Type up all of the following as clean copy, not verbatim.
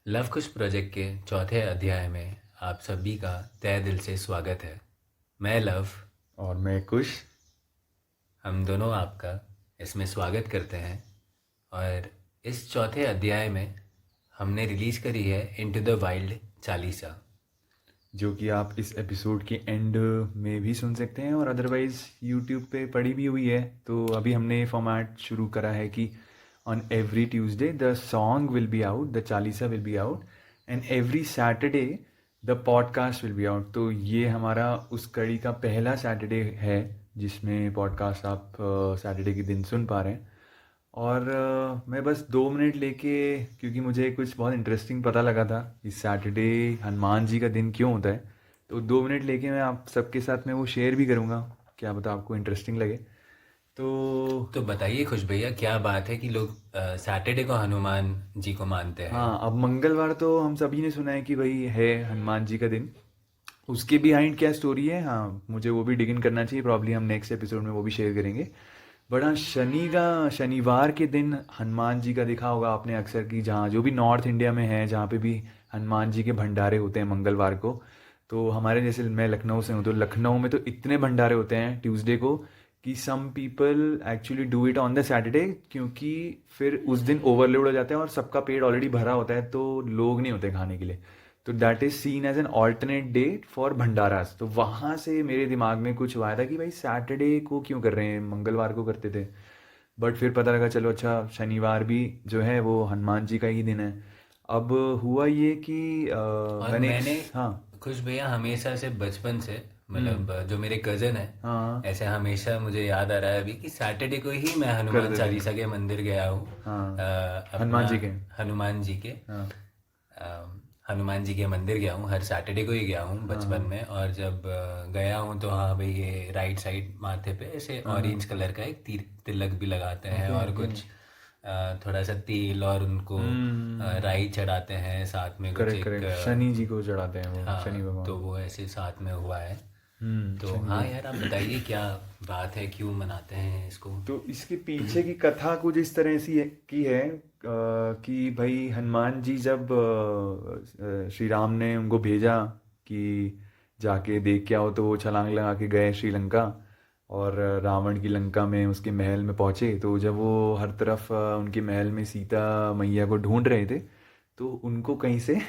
Love कुश project के चौथे अध्याय में आप सभी का तहे दिल से स्वागत है। मैं लव, और मैं कुश। हम दोनों आपका इसमें स्वागत करते हैं। और इस चौथे अध्याय में हमने रिलीज़ करी है इनटू द वाइल्ड चालीसा। जो कि आप इस एपिसोड के एंड में भी सुन सकते हैं और अदरवाइज़ यूट्यूब पे पड़ी भी हुई है। तो अभी हमने फॉर्मेट शुरू करा है कि on every Tuesday the song will be out, the Chalisa will be out, and every Saturday the podcast will be out. तो ये हमारा उस कड़ी का पहला सैटरडे है जिसमें पॉडकास्ट आप सैटरडे के दिन सुन पा रहे हैं। और मैं बस 2 मिनट लेके, क्योंकि मुझे कुछ बहुत इंटरेस्टिंग पता लगा था इस सैटरडे हनुमान जी का दिन क्यों होता है, तो 2 मिनट लेके मैं आप सबके साथ में वो शेयर भी करूँगा। क्या पता आपको इंटरेस्टिंग लगे। तो तो बताइए खुश भैया, क्या बात है कि लोग सैटरडे को हनुमान जी को मानते हैं? हाँ, अब मंगलवार तो हम सभी ने सुना है कि भाई है हनुमान जी का दिन। उसके बिहाइंड क्या स्टोरी है, हाँ मुझे वो भी डिग इन करना चाहिए। प्रॉब्ली हम नेक्स्ट एपिसोड में वो भी शेयर करेंगे। बट हाँ, शनिवार के दिन हनुमान जी का देखा होगा आपने अक्सर, कि जहाँ जो भी नॉर्थ इंडिया में है जहाँ पे भी हनुमान जी के भंडारे होते हैं मंगलवार को। तो हमारे जैसे मैं लखनऊ से हूँ, तो लखनऊ में तो इतने भंडारे होते हैं ट्यूसडे को कि some people actually do it on the Saturday, क्योंकि फिर उस दिन ओवरलोड हो जाते हैं और सबका पेट ऑलरेडी भरा होता है तो लोग नहीं होते खाने के लिए। तो that is seen as an alternate date for bhandaras. तो वहाँ से मेरे दिमाग में कुछ हुआ था कि भाई सैटरडे को क्यों कर रहे हैं, मंगलवार को करते थे। बट फिर पता लगा चलो अच्छा, शनिवार भी जो है वो हनुमान जी का ही दिन है। अब हुआ ये कि और मैंने मैंने हाँ। खुश भैया हमेशा से बचपन से, हम्म। मतलब जो मेरे कज़न है, हाँ। ऐसे हमेशा मुझे याद आ रहा है अभी कि सैटरडे को ही मैं हनुमान करते थे। चालीसा के मंदिर गया हूँ। हाँ, हनुमान अपना जी के। हनुमान जी के हाँ हनुमान जी के मंदिर गया हूँ, हर सैटरडे को ही गया हूँ हाँ बचपन हाँ में। और जब गया हूँ तो हाँ भाई, ये राइट साइड माथे पे ऐसे हाँ हाँ। ऑरेंज कलर का एक तिलक भी लगाते हैं, ओके और ओके। कुछ थोड़ा सा तेल और उनको राई चढ़ाते हैं, साथ में कुछ करेक्ट एक करेक्ट, शनि जी को चढ़ाते हैं वो, शनि हाँ, भगवान तो को। वो ऐसे साथ में हुआ है। तो हाँ शनिदेव। यार, आप बताइए क्या बात है, क्यों मनाते हैं इसको? तो इसके पीछे की कथा कुछ इस तरह सी है की है, कि भाई हनुमान जी जब श्री राम ने उनको भेजा कि जाके देख के आओ, तो वो छलांग लगा के गए श्रीलंका। और रावण की लंका में उसके महल में पहुंचे, तो जब वो हर तरफ उनके महल में सीता मैया को ढूंढ रहे थे, तो उनको कहीं से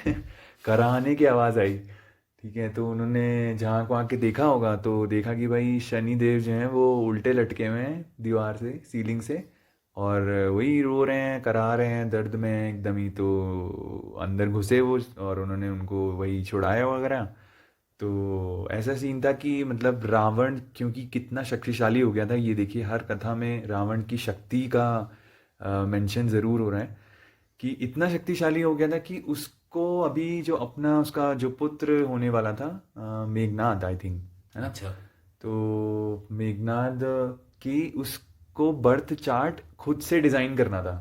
कराहने की आवाज़ आई। ठीक है, तो उन्होंने जहाँ को आके देखा होगा तो देखा कि भाई शनि देव जो हैं वो उल्टे लटके हुए हैं दीवार से, सीलिंग से। और वही रो रहे हैं, करा रहे हैं दर्द में एकदम ही। तो अंदर घुसे वो और उन्होंने उनको वही छुड़ाया वगैरह। तो ऐसा सीन था कि मतलब रावण क्योंकि कितना शक्तिशाली हो गया था, ये देखिए हर कथा में रावण की शक्ति का मेंशन ज़रूर हो रहा है। कि इतना शक्तिशाली हो गया था कि उसको अभी जो अपना उसका जो पुत्र होने वाला था, मेघनाद आई थिंक, है ना। अच्छा। तो मेघनाद की उसको बर्थ चार्ट खुद से डिज़ाइन करना था।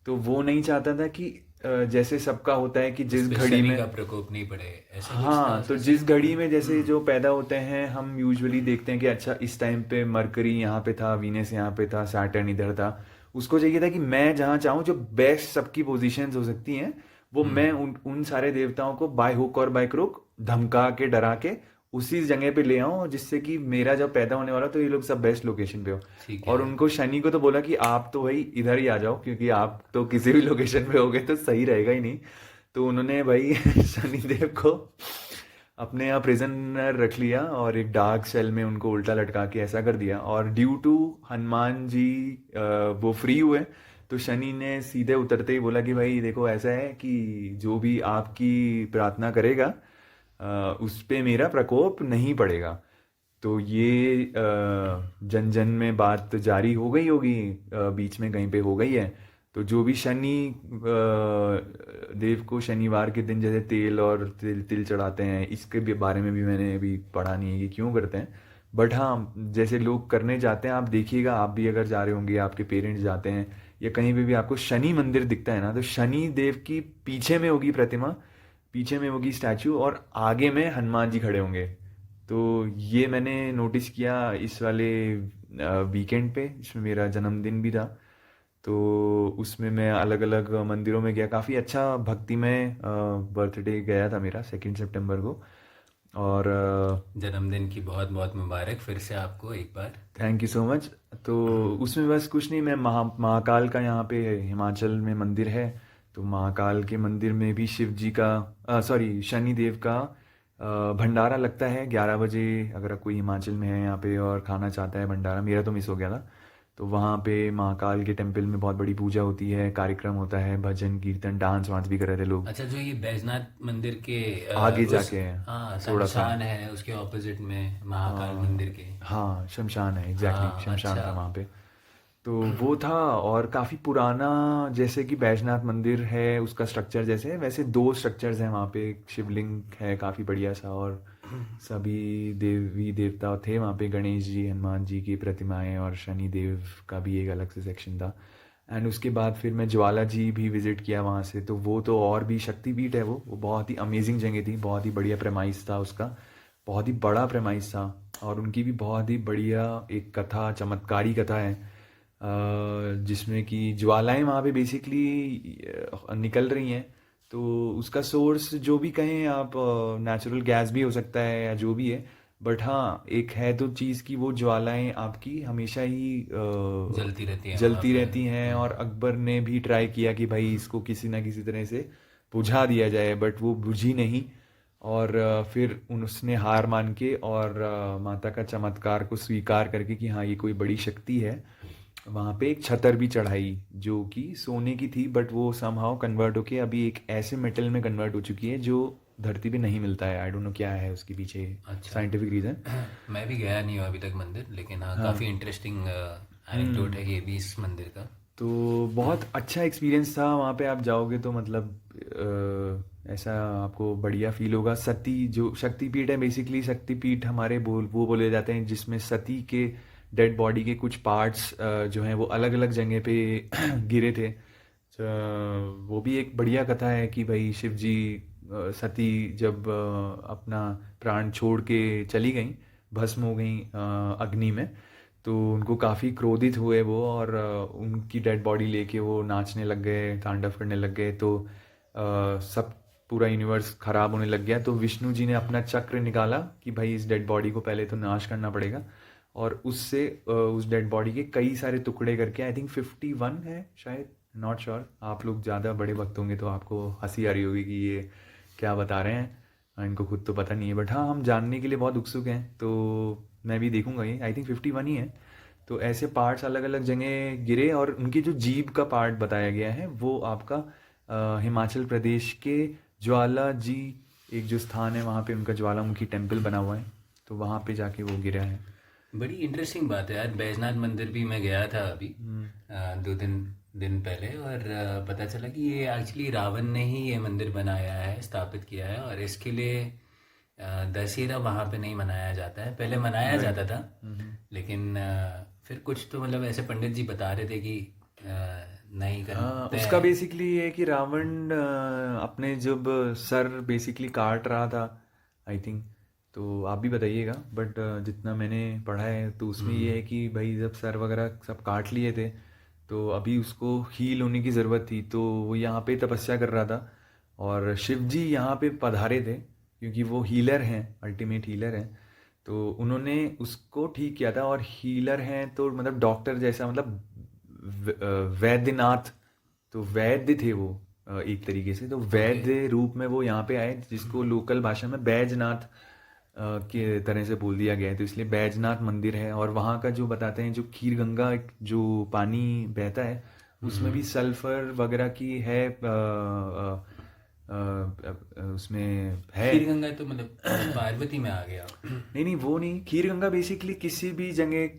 तो वो नहीं चाहता था कि जैसे सबका होता है कि उस जिस पे घड़ी शनि में, का प्रकोप नहीं पड़े, ऐसा कुछ था हाँ तो उसका जिस सीन। घड़ी में जैसे जो पैदा होते हैं हम यूजुअली देखते हैं कि अच्छा इस टाइम पे मरकरी यहाँ पे था, वीनस यहाँ पे था, सैटर्न इधर था। उसको चाहिए था कि मैं जहाँ चाहूँ जो बेस्ट सबकी पोजीशंस हो सकती हैं, वो मैं उन उन सारे देवताओं को बाय हुक और बाय क्रुक धमका के डरा के उसी जगह पे ले आऊँ, जिससे कि मेरा जब पैदा होने वाला तो ये लोग सब बेस्ट लोकेशन पे हो। ठीक और है। उनको शनि को तो बोला कि आप तो भाई इधर ही आ जाओ, क्योंकि आप तो किसी भी लोकेशन पे होगे तो सही रहेगा ही नहीं। तो उन्होंने भाई शनिदेव को अपने यहाँ प्रिजनर रख लिया और एक डार्क सेल में उनको उल्टा लटका के ऐसा कर दिया। और ड्यू टू हनुमान जी वो फ्री हुए, तो शनि ने सीधे उतरते ही बोला कि भाई देखो ऐसा है कि जो भी आपकी प्रार्थना करेगा उस पे मेरा प्रकोप नहीं पड़ेगा। तो ये जन जन में बात जारी हो गई होगी, बीच में कहीं पे हो गई है। तो जो भी शनि देव को शनिवार के दिन जैसे तेल और तिल तिल चढ़ाते हैं, इसके भी बारे में भी मैंने अभी पढ़ा नहीं है कि क्यों करते हैं। बट हाँ, जैसे लोग करने जाते हैं, आप देखिएगा, आप भी अगर जा रहे होंगे, आपके पेरेंट्स जाते हैं या कहीं पे भी आपको शनि मंदिर दिखता है ना, तो शनि देव की पीछे में होगी प्रतिमा, पीछे में होगी स्टैचू, और आगे में हनुमान जी खड़े होंगे। तो ये मैंने नोटिस किया इस वाले वीकेंड पे, जिसमें मेरा जन्मदिन भी था। तो उसमें मैं अलग अलग मंदिरों में गया, काफ़ी अच्छा भक्तिमय बर्थडे गया था मेरा 2 सितंबर को। और जन्मदिन की बहुत बहुत मुबारक फिर से आपको एक बार। Thank you so much. तो उसमें बस कुछ नहीं, मैं महाकाल का यहाँ पे हिमाचल में मंदिर है, तो महाकाल के मंदिर में भी शिव जी का सॉरी शनि देव का भंडारा लगता है 11 बजे। अगर कोई हिमाचल में है यहाँ पे और खाना चाहता है भंडारा, मेरा तो मिस हो गया था, तो वहाँ पे महाकाल के टेम्पल में बहुत बड़ी पूजा होती है, कार्यक्रम होता है, भजन कीर्तन डांस वांस भी कर रहे थे लोग। अच्छा, जो ये बैजनाथ मंदिर के आगे उस, जाके है हाँ, थोड़ा सा। शमशान है उसके ऑपोजिट में महाकाल हाँ मंदिर के। हाँ, शमशान है, एग्जैक्टली हाँ शमशान अच्छा। था वहाँ पे। तो वो था, और काफ़ी पुराना, जैसे कि बैजनाथ मंदिर है उसका स्ट्रक्चर जैसे है, वैसे 2 स्ट्रक्चर्स हैं वहाँ पे। एक शिवलिंग है काफ़ी बढ़िया सा, और सभी देवी देवता थे वहाँ पे, गणेश जी, हनुमान जी की प्रतिमाएं, और शनि देव का भी एक अलग से सेक्शन था। एंड उसके बाद फिर मैं ज्वाला जी भी विज़िट किया वहाँ से, तो वो तो और भी शक्तिपीठ है। वो बहुत ही अमेजिंग जगह थी, बहुत ही बढ़िया प्रेमाइस था उसका, बहुत ही बड़ा प्रेमाइस था। और उनकी भी बहुत ही बढ़िया एक कथा, चमत्कारी कथा है, जिसमें कि ज्वालाएं वहाँ पे बेसिकली निकल रही हैं। तो उसका सोर्स जो भी कहें आप, नेचुरल गैस भी हो सकता है या जो भी है, बट हाँ एक है तो चीज़ कि वो ज्वालाएं आपकी हमेशा ही जलती रहती है वहाँ जलती पे। रहती हैं। और अकबर ने भी ट्राई किया कि भाई इसको किसी ना किसी तरह से बुझा दिया जाए, बट वो बुझी नहीं। और फिर उसने हार मान के और माता का चमत्कार को स्वीकार करके कि हाँ ये कोई बड़ी शक्ति है, वहाँ पे एक छतर भी चढ़ाई जो कि सोने की थी, बट वो समहाउ कन्वर्ट होके अभी एक ऐसे मेटल में कन्वर्ट हो चुकी है जो धरती पे नहीं मिलता है। आई डोंट नो क्या है उसके पीछे अच्छा। Scientific reason. मैं भी गया नहीं हूँ अभी तक मंदिर, लेकिन हाँ हाँ। काफ़ी इंटरेस्टिंग एनेक्डोट हम्म। है ये भी इस मंदिर का। तो बहुत अच्छा एक्सपीरियंस था वहाँ पे। आप जाओगे तो मतलब ऐसा आपको बढ़िया फील होगा। सती जो शक्तिपीठ है, बेसिकली शक्तिपीठ हमारे वो बोले जाते हैं जिसमें सती के डेड बॉडी के कुछ पार्ट्स जो हैं वो अलग अलग जगह पे गिरे थे। वो भी एक बढ़िया कथा है कि भाई शिव जी, सती जब अपना प्राण छोड़ के चली गई, भस्म हो गई अग्नि में, तो उनको काफ़ी क्रोधित हुए वो, और उनकी डेड बॉडी लेके वो नाचने लग गए, तांडव करने लग गए। तो सब पूरा यूनिवर्स ख़राब होने लग गया, तो विष्णु जी ने अपना चक्र निकाला कि भाई इस डेड बॉडी को पहले तो नाश करना पड़ेगा। और उससे उस डेड बॉडी के कई सारे टुकड़े करके, आई थिंक 51 है शायद, नॉट श्योर, आप लोग ज़्यादा बड़े भक्त होंगे तो आपको हंसी आ रही होगी कि ये क्या बता रहे हैं, इनको खुद तो पता नहीं है, बट हाँ हम जानने के लिए बहुत उत्सुक हैं, तो मैं भी देखूंगा ये। आई थिंक 51 ही है। तो ऐसे पार्ट्स अलग अलग जगह गिरे, और उनकी जो जीभ का पार्ट बताया गया है वो आपका हिमाचल प्रदेश के ज्वाला जी, एक जो स्थान है वहाँ पे उनका ज्वालामुखी टेम्पल बना हुआ है, तो वहाँ पे जाके वो गिरा है। बड़ी इंटरेस्टिंग बात है यार। बैजनाथ मंदिर भी मैं गया था अभी 2 दिन दिन पहले, और पता चला कि ये एक्चुअली रावण ने ही ये मंदिर बनाया है, स्थापित किया है। और इसके लिए दशहरा वहाँ पे नहीं मनाया जाता है, पहले मनाया राइट। जाता था, लेकिन फिर कुछ तो मतलब ऐसे पंडित जी बता रहे थे कि नहीं हाँ, करते उसका हैं। बेसिकली ये है कि रावण अपने जब सर बेसिकली काट रहा था, आई थिंक, तो आप भी बताइएगा, बट जितना मैंने पढ़ा है तो उसमें ये है कि भाई जब सर वगैरह सब काट लिए थे, तो अभी उसको हील होने की ज़रूरत थी, तो वो यहाँ पे तपस्या कर रहा था। और शिव जी यहाँ पे पधारे थे क्योंकि वो हीलर हैं, अल्टीमेट हीलर हैं, तो उन्होंने उसको ठीक किया था। और हीलर हैं तो मतलब डॉक्टर जैसा, मतलब वैद्यनाथ, तो वैद्य थे वो एक तरीके से, तो ओके। वैद्य रूप में वो यहाँ पे आए, जिसको लोकल भाषा में बैजनाथ के तरह से बोल दिया गया है, तो इसलिए बैजनाथ मंदिर है। और वहाँ का जो बताते हैं, जो खीर गंगा जो पानी बहता है उसमें भी सल्फर वगैरह की है, उसमें है। खीर गंगा तो मतलब पार्वती में आ गया। नहीं नहीं, वो नहीं, खीर गंगा बेसिकली किसी भी जगह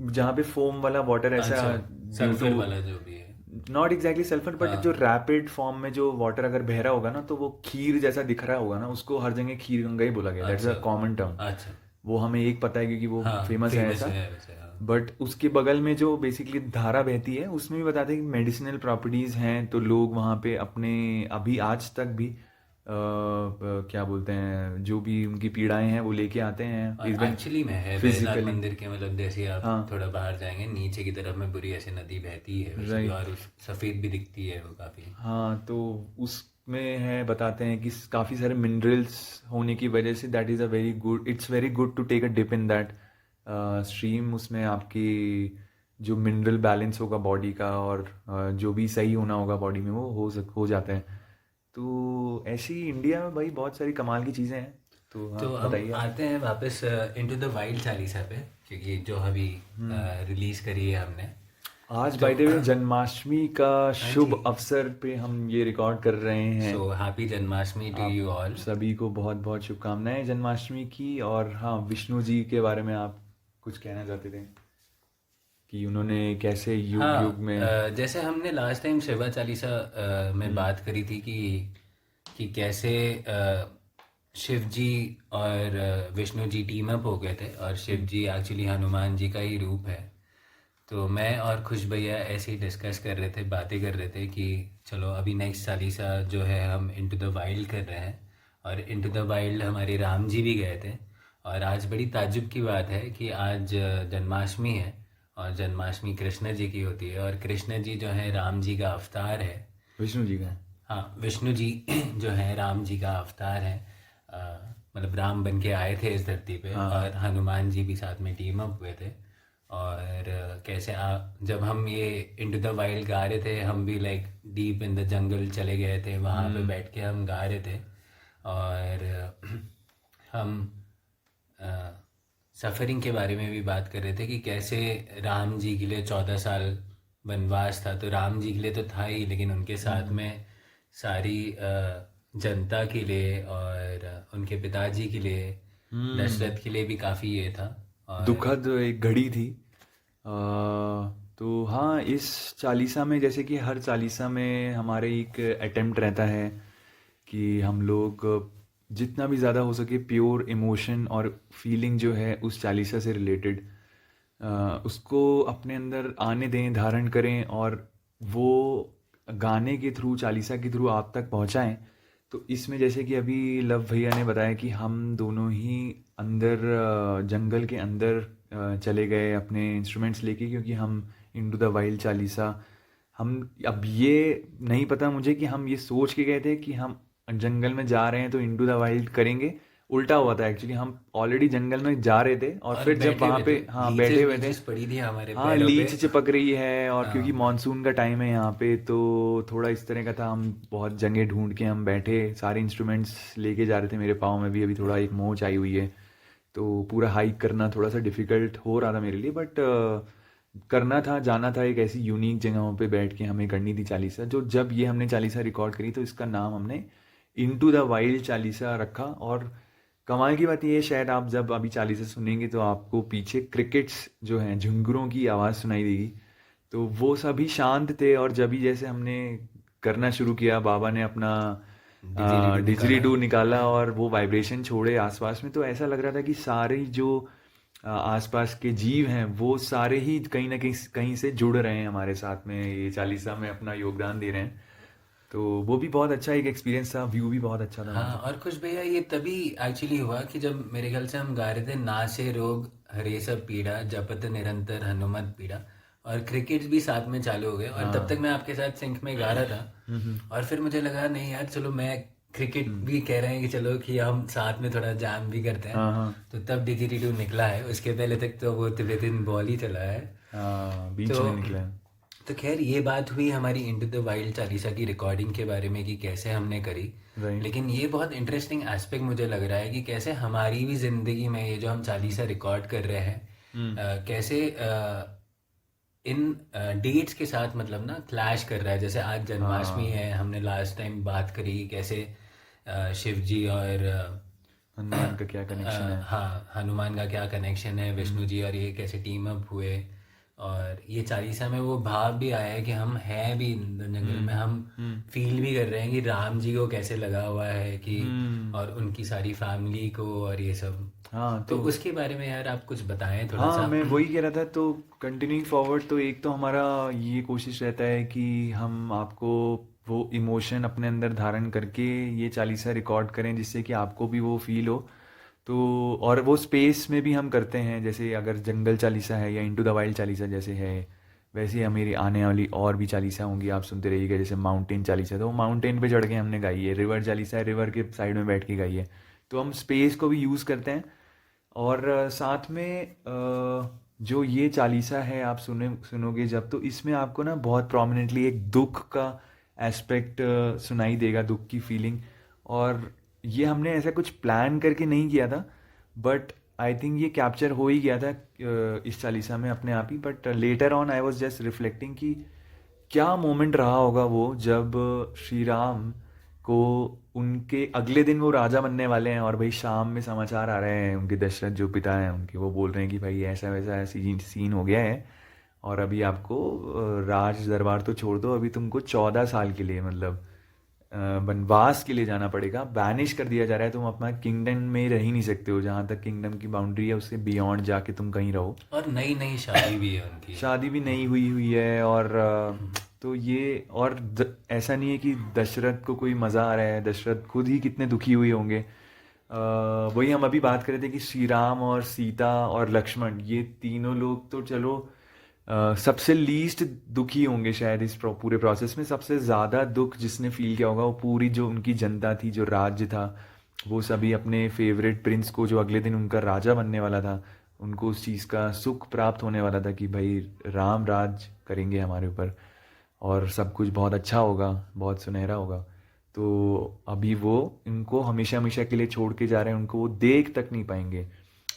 जहाँ पे फोम वाला वाटर ऐसा, अच्छा, ड्यू सल्फर टू, वाला जो भी है। नॉट एग्जैक्टली सल्फर, बट जो हाँ। रैपिड फॉर्म में जो वाटर अगर बह रहा होगा ना, तो वो खीर जैसा दिख रहा होगा ना, उसको हर जगह खीर गंगा ही बोला गया, दैट्स अच्छा अ कॉमन टर्म। अच्छा। वो हमें एक पता है क्योंकि वो हाँ फेमस है फेमस ऐसा। है वैसे, हाँ। बट उसके बगल में जो बेसिकली धारा बहती है उसमें भी बताते हैं कि मेडिसिनल प्रॉपर्टीज़ हैं, तो लोग वहाँ पे अपने, अभी आज तक भी क्या बोलते हैं, जो भी उनकी पीड़ाएं हैं वो लेके आते हैं और इवन एक्चुअली में है बैजनाथ फिजिकली। मंदिर के, मतलब जैसे आप हाँ, थोड़ा बाहर जाएंगे नीचे की तरफ में बुरी ऐसे नदी बहती है वैसे भी, राइट। और सफ़ेद भी दिखती है वो काफ़ी। हाँ, तो उसमें है, बताते हैं कि काफ़ी सारे मिनरल्स होने की वजह से that is a very good, it's very good to take a dip in that stream. उसमें आपकी जो मिनरल बैलेंस होगा बॉडी का, और जो भी सही होना होगा बॉडी में, वो हो जाता है। तो ऐसी इंडिया में भाई बहुत सारी कमाल की चीज़ें हैं। तो हाँ, तो हम बताइए आप। आते हैं वापस इनटू द वाइल्ड चालीसा पे, क्योंकि जो अभी रिलीज़ करी है हमने। आज तो बाय द वे जन्माष्टमी का हाँ जी, शुभ अवसर पे हम ये रिकॉर्ड कर रहे हैं। सो हैप्पी जन्माष्टमी टू आप यू ऑल। सभी को बहुत बहुत शुभकामनाएं जन्माष्टमी की। और हाँ, विष्णु जी के बारे में आप कुछ कहना चाहते थे कि उन्होंने कैसे युग युग हाँ, में। जैसे हमने लास्ट टाइम शिवा चालीसा में हम्म। बात करी थी कि कैसे शिव जी और विष्णु जी टीम अप हो गए थे, और शिव जी एक्चुअली हनुमान जी का ही रूप है। तो मैं और खुश भैया ऐसे ही डिस्कस कर रहे थे, बातें कर रहे थे कि चलो अभी नेक्स्ट चालीसा जो है हम इनटू द वाइल्ड कर रहे हैं, और इनटू द वाइल्ड हमारे राम जी भी गए थे। और आज बड़ी ताज्जुब की बात है कि आज जन्माष्टमी है, और जन्माष्टमी कृष्ण जी की होती है, और कृष्ण जी जो है राम जी का अवतार है। विष्णु जी का। हाँ, विष्णु जी जो है राम जी का अवतार है। अ, मतलब राम बन के आए थे इस धरती पे, हाँ हाँ। और हनुमान जी भी साथ में टीम अप हुए थे। और कैसे जब हम ये इनटू द वाइल्ड गा रहे थे, हम भी like deep in the jungle चले गए थे, वहाँ पे बैठ के हम गा रहे थे। और हम सफ़रिंग के बारे में भी बात कर रहे थे कि कैसे राम जी के लिए 14 साल वनवास था, तो राम जी के लिए तो था ही, लेकिन उनके साथ में सारी जनता के लिए और उनके पिताजी के लिए, हम्म। दशरथ के लिए भी काफ़ी ये था। और दुखद एक घड़ी थी। तो हाँ, इस चालीसा में जैसे कि हर चालीसा में हमारे एक अटेम्प्ट रहता है कि हम लोग जितना भी ज़्यादा हो सके प्योर इमोशन और फीलिंग जो है उस चालीसा से रिलेटेड उसको अपने अंदर आने दें, धारण करें, और वो गाने के थ्रू, चालीसा के थ्रू आप तक पहुंचाएं। तो इसमें जैसे कि अभी लव भैया ने बताया कि हम दोनों ही अंदर जंगल के अंदर चले गए अपने इंस्ट्रूमेंट्स लेके, क्योंकि हम इनटू द वाइल्ड चालीसा, हम अब ये नहीं पता मुझे कि हम ये सोच के गए थे कि हम जंगल में जा रहे हैं तो इनटू द वाइल्ड करेंगे। उल्टा हुआ था एक्चुअली, हम ऑलरेडी जंगल में जा रहे थे और फिर जब बैठे वहाँ हुए पे थे, हाँ बैठे लीचेस हुए थे। वीचेस पड़ी थी हमारे हाँ, पैरों पे। लीच चिपक रही है, और क्योंकि हाँ, मानसून का टाइम है यहाँ पे, तो थोड़ा इस तरह का था। हम बहुत जगह ढूंढ के हम बैठे, सारे इंस्ट्रूमेंट्स लेके जा रहे थे। मेरे पाँव में भी अभी थोड़ा एक मोच आई हुई है, तो पूरा हाइक करना थोड़ा सा डिफ़िकल्ट हो रहा था मेरे लिए, बट करना था, जाना था। एक ऐसी यूनिक जगहों पे बैठ के हमें करनी थी चालीसा। जो जब ये हमने चालीसा रिकॉर्ड करी तो इसका नाम हमने इनटू द वाइल्ड चालीसा रखा। और कमाल की बात ये है, शायद आप जब अभी चालीसा सुनेंगे तो आपको पीछे क्रिकेट्स जो हैं, झुंगरों की आवाज़ सुनाई देगी। तो वो सभी शांत थे, और जब ही जैसे हमने करना शुरू किया, बाबा ने अपना डिजिरिडू निकाला। डिजरीडू निकाला और वो वाइब्रेशन छोड़े आसपास में, तो ऐसा लग रहा था कि सारे जो आसपास के जीव हैं वो सारे ही कहीं ना कहीं से जुड़ रहे हैं हमारे साथ में, ये चालीसा में अपना योगदान दे रहे हैं। तो वो भी बहुत अच्छा एक एक्सपीरियंस था, व्यू भी बहुत अच्छा था वहाँ हाँ, से। और खुश भैया ये तभी एक्चुअली हुआ कि जब मेरे ख्याल से हम गा रहे थे नासे रोग हरे सब पीड़ा जपत निरंतर हनुमत पीड़ा, और क्रिकेट भी साथ में चालू हो गए, और तब तक हाँ। मैं आपके साथ सिंक में गा रहा था। और फिर मुझे लगा नहीं यार, चलो मैं क्रिकेट हम्म। भी कह रहे हैं कि चलो कि हम साथ में थोड़ा जाम भी करते हैं। हाँ हाँ। तो तब डिजिटल निकला है, उसके पहले तक तो वो तिब्बतन बॉल ही चला है। हाँ, बीच तो में निकला है। तो खैर ये बात हुई हमारी इंटू द वाइल्ड चालीसा की रिकॉर्डिंग के बारे में कि कैसे हमने करी। राइट। लेकिन ये बहुत इंटरेस्टिंग एस्पेक्ट मुझे लग रहा है कि कैसे हमारी भी ज़िंदगी में ये जो हम चालीसा रिकॉर्ड कर रहे हैं, हम्म। कैसे इन डेट्स के साथ मतलब ना क्लैश कर रहा है। जैसे आज जन्माष्टमी हाँ, है, हमने लास्ट टाइम बात करी कि कैसे शिव जी और हनुमान का क्या कनेक्शन है। हाँ, हनुमान का क्या कनेक्शन है, विष्णु जी और ये कैसे टीम अप हुए। और ये चालीसा में वो भाव भी आया है कि हम हैं भी जंगल में, हम हम्म। फील भी कर रहे हैं कि राम जी को कैसे लगा हुआ है कि, हम्म। और उनकी सारी फैमिली को और ये सब। हाँ, तो तो उसके बारे में यार आप कुछ बताएं थोड़ा हाँ, सा। मैं वही कह रहा था। तो कंटिन्यूइंग फॉरवर्ड, तो एक तो हमारा ये कोशिश रहता है कि हम आपको वो इमोशन अपने अंदर धारण करके ये चालीसा रिकॉर्ड करें जिससे कि आपको भी वो फील हो। तो और वो स्पेस में भी हम करते हैं, जैसे अगर जंगल चालीसा है या इनटू द वाइल्ड चालीसा जैसे है, वैसे ही मेरी आने वाली और भी चालीसा होंगी, आप सुनते रहिएगा। जैसे माउंटेन चालीसा, तो वो माउंटेन पे चढ़ के हमने गाई है। रिवर चालीसा है, रिवर के साइड में बैठ के गाई है। तो हम स्पेस को भी यूज़ करते हैं। और साथ में जो ये चालीसा है आप सुनोगे जब, तो इसमें आपको ना बहुत प्रोमिनेंटली एक दुख का एस्पेक्ट सुनाई देगा, दुख की फीलिंग। और ये हमने ऐसा कुछ प्लान करके नहीं किया था, बट आई थिंक ये कैप्चर हो ही गया था इस चालीसा में अपने आप ही। But later on I was just reflecting कि क्या मोमेंट रहा होगा वो, जब श्री राम को उनके अगले दिन वो राजा बनने वाले हैं, और भाई शाम में समाचार आ रहे हैं, उनके दशरथ जो पिता हैं उनके, वो बोल रहे हैं कि भाई ऐसा वैसा ऐसी सीन हो गया है, और अभी आपको राज दरबार तो छोड़ दो, अभी तुमको 14 साल के लिए मतलब वनवास के लिए जाना पड़ेगा, बैनिश कर दिया जा रहा है, तुम अपना किंगडम में रह ही नहीं सकते हो, जहाँ तक किंगडम की बाउंड्री है उससे बियॉन्ड जाके तुम कहीं रहो। और नई नई शादी भी है उनकी। शादी भी नहीं हुई हुई है, और तो ये और ऐसा नहीं है कि दशरथ को कोई मज़ा आ रहा है, दशरथ खुद ही कितने दुखी हुए होंगे। वही हम अभी बात कर रहे थे कि श्री राम और सीता और लक्ष्मण, ये तीनों लोग तो चलो सबसे लीस्ट दुखी होंगे शायद इस पूरे प्रोसेस में। सबसे ज़्यादा दुख जिसने फील किया होगा वो पूरी जो उनकी जनता थी, जो राज्य था, वो सभी अपने फेवरेट प्रिंस को, जो अगले दिन उनका राजा बनने वाला था, उनको उस चीज़ का सुख प्राप्त होने वाला था कि भाई राम राज करेंगे हमारे ऊपर, और सब कुछ बहुत अच्छा होगा, बहुत सुनहरा होगा। तो अभी वो इनको हमेशा हमेशा के लिए छोड़ के जा रहे हैं, उनको वो देख तक नहीं पाएंगे।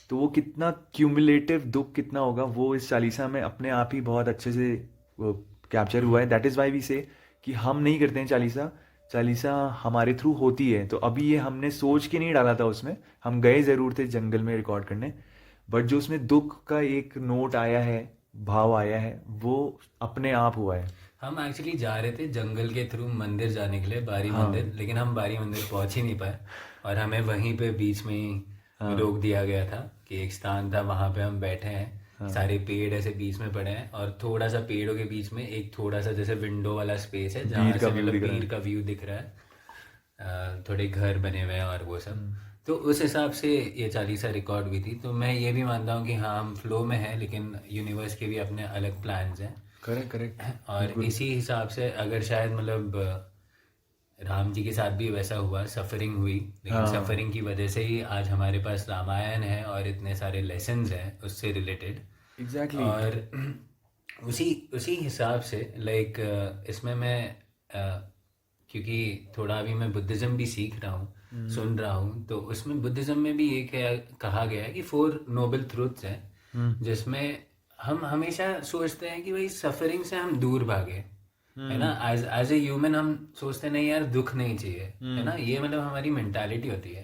तो वो कितना क्यूमुलेटिव दुख कितना होगा, वो इस चालीसा में अपने आप ही बहुत अच्छे से वो कैप्चर हुआ है। दैट इज़ वाई वी से कि हम नहीं करते हैं चालीसा, चालीसा हमारे थ्रू होती है। तो अभी ये हमने सोच के नहीं डाला था उसमें, हम गए ज़रूर थे जंगल में रिकॉर्ड करने, बट जो उसमें दुख का एक नोट आया है, भाव आया है, वो अपने आप हुआ है। हम एक्चुअली जा रहे थे जंगल के थ्रू मंदिर जाने के लिए, बारी हाँ मंदिर, लेकिन हम बारी मंदिर पहुंच ही नहीं पाए, और हमें वहीं पे बीच में ही हाँ रोक दिया गया था कि एक स्थान था वहां पे हम बैठे हैं, हाँ सारे पेड़ ऐसे बीच में पड़े हैं, और थोड़ा सा पेड़ों के बीच में एक थोड़ा सा जैसे विंडो वाला स्पेस है जहाँ वीर का से व्यू मतलब दिख रहा बीर है। का व्यू दिख रहा है। थोड़े घर बने हुए हैं और वो सब। तो उस हिसाब से ये चालीसा रिकॉर्ड हुई थी। तो मैं ये भी मानता हूँ कि हाँ, हम फ्लो में हैं, लेकिन यूनिवर्स के भी अपने अलग प्लान्स हैं। करेक्ट करेक्ट और बिल्कुल। इसी हिसाब से अगर शायद मतलब राम जी के साथ भी वैसा हुआ, सफरिंग हुई, लेकिन हाँ सफरिंग की वजह से ही आज हमारे पास रामायण है और इतने सारे लेसन्स हैं उससे रिलेटेड। एग्जैक्टली। और उसी उसी हिसाब से लाइक इसमें मैं क्योंकि थोड़ा अभी मैं बुद्धिज़्म भी सीख रहा हूँ, सुन रहा हूँ, तो उसमें बुद्धिज़्म में भी ये कहा गया है कि 4 नोबल ट्रूथ्स हैं, जिसमें हम हमेशा सोचते हैं कि भाई सफरिंग से हम दूर भागे, है ना। एज एज ए ह्यूमन हम सोचते नहीं यार दुख नहीं चाहिए, है ना, ये मतलब हमारी मेंटालिटी होती है,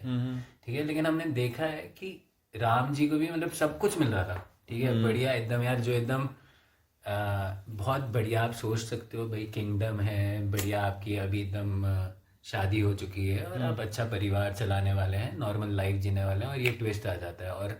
ठीक है। लेकिन हमने देखा है कि राम जी को भी मतलब सब कुछ मिल रहा था, ठीक है, बढ़िया एकदम यार, जो एकदम बहुत बढ़िया आप सोच सकते हो भाई, किंगडम है बढ़िया आपकी, अभी एकदम शादी हो चुकी है और आप अच्छा परिवार चलाने वाले हैं, नॉर्मल लाइफ जीने वाले हैं, और ये ट्विस्ट आ जाता है। और